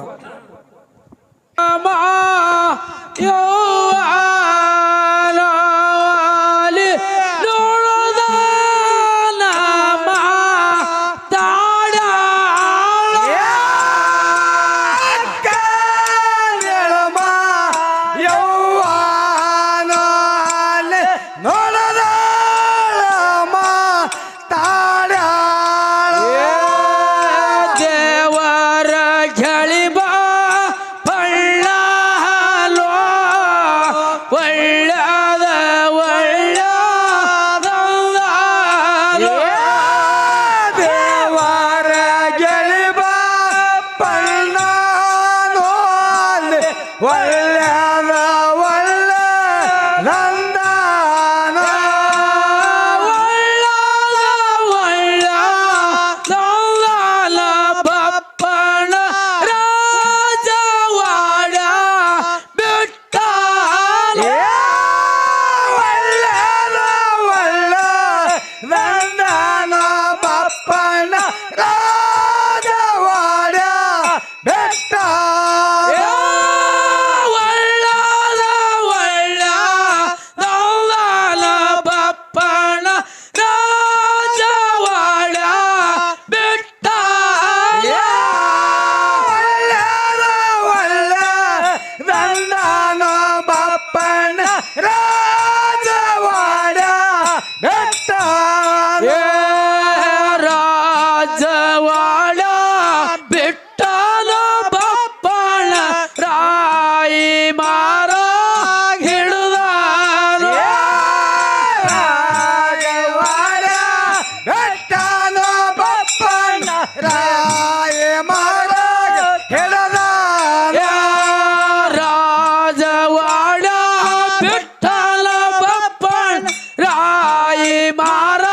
ಬಿಟ್ಟಲ ಬಪ್ಪಣ್ಣ ರಾಯಿ ಮಾರ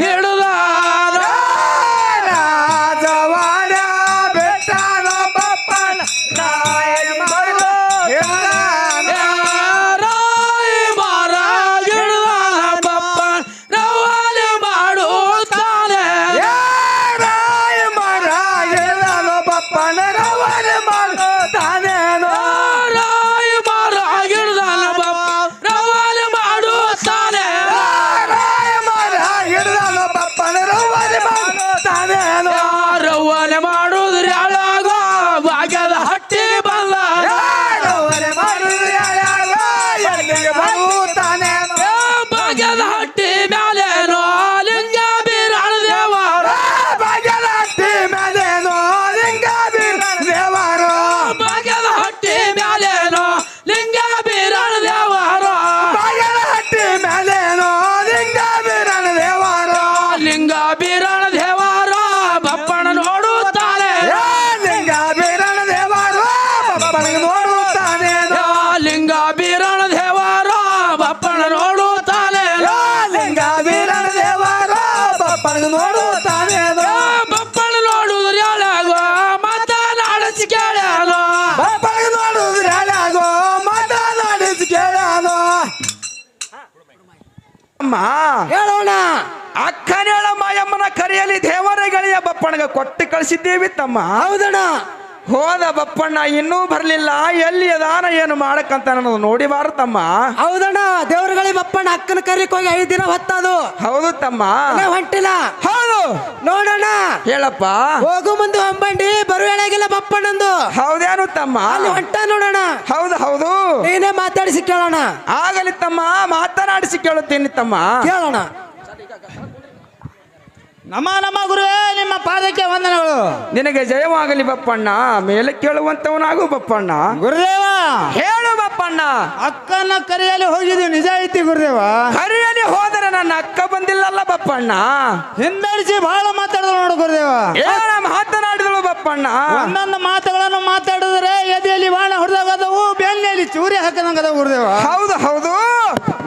ಹಿಡಿದಾರ ರಾಜವಾಡ ಬೆಟ್ಟನ ಬಪ್ಪಣ್ಣ ರಾಯ ಮಾರ ಹಿಡಿದಾನ. ರಾಯಿ ಮಾರ ಹಿಡಿದಾನ ಬಪ್ಪಣ್ಣ ರವಾನೆ ಮಾಡುತ್ತಾನೆ. ರಾಯ ಮಾರ ಹಿಡಿದಾನ ಬಪ್ಪಣ್ಣ ರವಾನೆ ಮಾಡುತ್ತಾನೇನೋ. ರಾಯಿ ಮಾರ ಹಿಡಿದಾನ ಬಪ್ಪ ರವಾನೆ ಮಾಡುತ್ತಾನೆ. ರಾಯ ಮಾರ ಹಿಡಿದಾನ ಬಪ್ಪಣ್ಣ ರವಾನೆ ಮಾಡುತ್ತಾನೇನೋ. ರವಾನೆ ಮಾಡುದ್ರ ಯಾಳಾಗ ಭಾಗ್ಯದ ಹಟ್ಟಿ ಬಂದ. ರವಾನೆ ಮಾಡುವುದು ಯಾರ್ಯಾಗ ಎಲ್ಲಿಗೆ ಬರುತ್ತಾನೇನೋ. ಭಾಗ್ಯದ ಹಟ್ಟಿ ಮ್ಯಾಲೇನೋ ಲಿಂಗ ಬೀರಾಣ ದೇವರ. ಭಾಗ್ಯದ ಹಟ್ಟಿ ಮೇಲೇನೋ ಲಿಂಗ ಬೀರ ದೇವರು. ಭಾಗ್ಯದ ಹಟ್ಟಿ ಮ್ಯಾಲೇನೋ ಲಿಂಗ ಬೀರಾಣ ದೇವರ. ಭಾಗ್ಯದ ಹಟ್ಟಿ ಮೇಲೇನೋ ಲಿಂಗ ಬೀರನ ದೇವರು. ಲಿಂಗ ಬೀರಾಣ ದೇವರ ಬಪ್ಪಣ್ಣ ನೋಡುತ್ತಾನೆ. ಲಿಂಗ ಬೀರನ ದೇವರು ಬಪ್ಪನಿಗೆ ನೋಡುತ್ತಾನೇನೋ. ಲಿಂಗ ಬೀರಾಣ ದೇವರ ಬಪ್ಪಣ್ಣ ನೋಡುತ್ತಾನೆ. ಲಿಂಗ ಬೀರನ ದೇವರು ಬಪ್ಪನಿಗೆ ನೋಡುತ್ತಾನೇನೋ. ಬಪ್ಪಣ್ಣ ನೋಡುದ್ರ ಯಾಳಾಗ ಮಾತನಾಡಿಸಿ ಕೇಳ್ಯಾನೋ. ಬಪ್ಪನಿಗೆ ನೋಡುವುದ್ರೆ ಹಾಳಾಗೋ ಮಾತನಾಡಿಸಿ ಕೇಳಾನೋ. ಅಮ್ಮ ಹೇಳೋಣ. ಅಕ್ಕನೇಳ ಮಾಯಮ್ಮನ ಕರೆಯಲಿ ದೇವರಗಳಿಯ ಬಪ್ಪಣಗ ಕೊಟ್ಟು ಕಳಿಸಿದ್ದೇವಿ ತಮ್ಮ. ಹೌದಣ್ಣ. ಹೋದ ಬಪ್ಪಣ್ಣ ಇನ್ನೂ ಬರ್ಲಿಲ್ಲ, ಎಲ್ಲಿ ಅದಾನ ಏನು ಮಾಡಕ್ಕಂತ ಅನ್ನೋದು ನೋಡಿ ಬಾರತಮ್ಮ. ಹೌದಣ್ಣ. ದೇವ್ರಗಳಿ ಬಪ್ಪಣ್ಣ ಅಕ್ಕನ ಕರಿಕ್ ಹೋಗಿ 5 ದಿನ ಹೊತ್ತದು. ಹೌದು ತಮ್ಮ. ಇನ್ನ ಹೊಂಟಿಲ್ಲ. ಹೌದು ನೋಡೋಣ. ಹೇಳಪ್ಪ. ಹೋಗು ಮುಂದೆ ಹೊಂಬಂಡಿ ಬರು ಎಳೆಗಿಲ್ಲ ಬಪ್ಪಣ್ಣಂದು. ಹೌದೇನು ತಮ್ಮ. ಅಲ್ಲಿ ಹೊಂಟ ನೋಡೋಣ. ಹೌದು ಹೌದು. ನೀನೇ ಮಾತಾಡಿಸಿ ಕೇಳೋಣ. ಆಗಲಿ ತಮ್ಮ, ಮಾತನಾಡಿಸಿ ಕೇಳುತ್ತೇನೆ ತಮ್ಮ. ಕೇಳೋಣ. ನಮ್ಮ ಗುರುವೇ ನಿಮ್ಮ ಪಾದಕ್ಕೆ ವಂದನೆಗಳು. ನಿನಗೆ ಜಯವಾಗಲಿ ಬಪ್ಪಣ್ಣ, ಮೇಲೆ ಕೇಳುವಂತವನಾಗು ಬಪ್ಪಣ್ಣ. ಗುರುದೇವ ಹೇಳು ಬಪ್ಪಣ್ಣ. ಅಕ್ಕನ ಕರೆಯಲಿ ಹೋಗಿದ್ವಿ, ನಿಜ ಐತಿ ಗುರುದೇವ. ಕರೆಯಲಿ ಹೋದರೆ ನನ್ನ ಅಕ್ಕ ಬಂದಿಲ್ಲಲ್ಲ ಬಪ್ಪಣ್ಣ. ಹಿಂದಡಿಸಿ ಬಹಳ ಮಾತಾಡಿದ್ರು ನೋಡು ಗುರುದೇವ. ಏನ ಮಾತನಾಡಿದಳು ಬಪ್ಪಣ್ಣ. ಒಂದೊಂದು ಮಾತುಗಳನ್ನು ಮಾತಾಡಿದ್ರೆ ಎದೆಯಲ್ಲಿ ಬಾಣ ಹೊಡೆದಾಗದವು, ಬೆನ್ನೆಯಲ್ಲಿ ಚೂರಿ ಹಾಕದಂಗದವು ಗುರುದೇವ. ಹೌದು ಹೌದು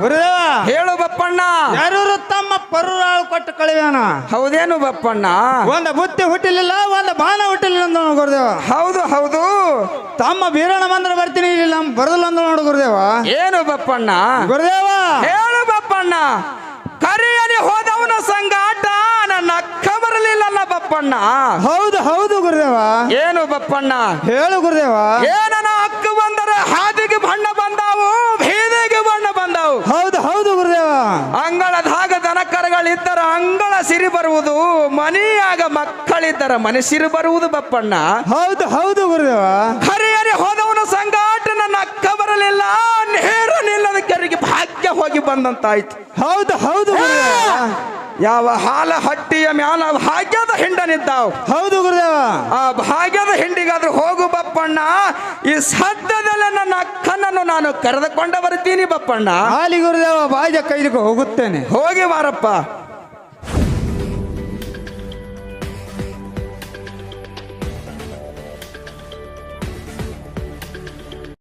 ಗುರುದೇವ. ಹೇಳು ಬಪ್ಪಣ್ಣ. ಯಾರು ತಮ್ಮ ಪರುರಾಳು ಕೊಟ್ಟು ಕಳಿವ್ಯಾನ. ಹೌದೇನು ಬಪ್ಪಣ್ಣ. ಒಂದು ಬುತ್ತಿ ಹುಟ್ಟಿಲಿಲ್ಲ, ಒಂದು ಬಾಣ ಹುಟ್ಟಿಲಿಲ್ಲ ಅಂತ ಗುರುದೇವ. ಹೌದು ಹೌದು. ತಮ್ಮ ಬೀರಣ ಬಂದ್ರೆ ಬರ್ತೀನಿ, ಇಲ್ಲ ಬರದಿಲ್ಲ ಅಂತ ನೋಡು ಗುರುದೇವ. ಏನು ಬಪ್ಪಣ್ಣ. ಗುರುದೇವ ಹೇಳು ಬಪ್ಪಣ್ಣ. ಕರೆಯಲಿ ಹೋದವನ ಸಂಗಾಟ ನನ್ನ ಅಕ್ಕ ಬರಲಿಲ್ಲಲ್ಲ ಬಪ್ಪಣ್ಣ. ಹೌದು ಹೌದು ಗುರುದೇವ. ಏನು ಬಪ್ಪಣ್ಣ. ಹೇಳು ಗುರುದೇವ. ಏನನ ಅಕ್ಕ ಬಂದರೆ ಹಾದಿಗೆ ಬಣ್ಣ ಬಂದಾವು, ಬೀದಿಗೆ ಬಣ್ಣ ಬಂದಾವು. ಹೌದು ಹೌದು ಗುರುದೇವ. ಅಂಗಳದಾಗ ದನಕರಗಳಿದ್ದರ ಅಂಗಳ ಸಿರಿ ಬರುವುದು, ಮನೆಯಾಗ ಮಕ್ಕಳಿದ್ದರ ಮನೆ ಸಿರಿ ಬರುವುದು ಬಪ್ಪಣ್ಣ. ಹೌದು ಹೌದು ಗುರುದೇವ. ಕರೆಯಲಿ ಹೋದವನ ಸಂಗಾಟ ನನ್ನ ಅಕ್ಕ ಬರಲಿಲ್ಲ, ನೇರ ನಿಲ್ಲದ ಕೆರೆಗೆ ಭಾಗ್ಯ ಹೋಗಿ ಬಂದಂತಾಯ್ತು. ಹೌದು ಹೌದು. ಯಾವ ಹಾಲ ಹಟ್ಟಿಯ ಮ್ಯಾಲ ಭಾಗ್ಯದ ಹಿಂಡನಿದ್ದಾವ್. ಹೌದು ಗುರುದೇವ. ಆ ಭಾಗ್ಯದ ಹಿಂಡಿಗಾದ್ರೂ ಹೋಗು ಬಪ್ಪಣ್ಣ. ಈ ಸದ್ಯದಲ್ಲೇ ನನ್ನ ಅಕ್ಕನನ್ನು ನಾನು ಕರೆದುಕೊಂಡ ಬರ್ತೀನಿ ಬಪ್ಪಣ್ಣ. ಹಾಲಿ ಗುರುದೇವ, ಭಾಗ್ಯ ಕೈಲಿಗೆ ಹೋಗುತ್ತೇನೆ. ಹೋಗಿ ಬಾರಪ್ಪ.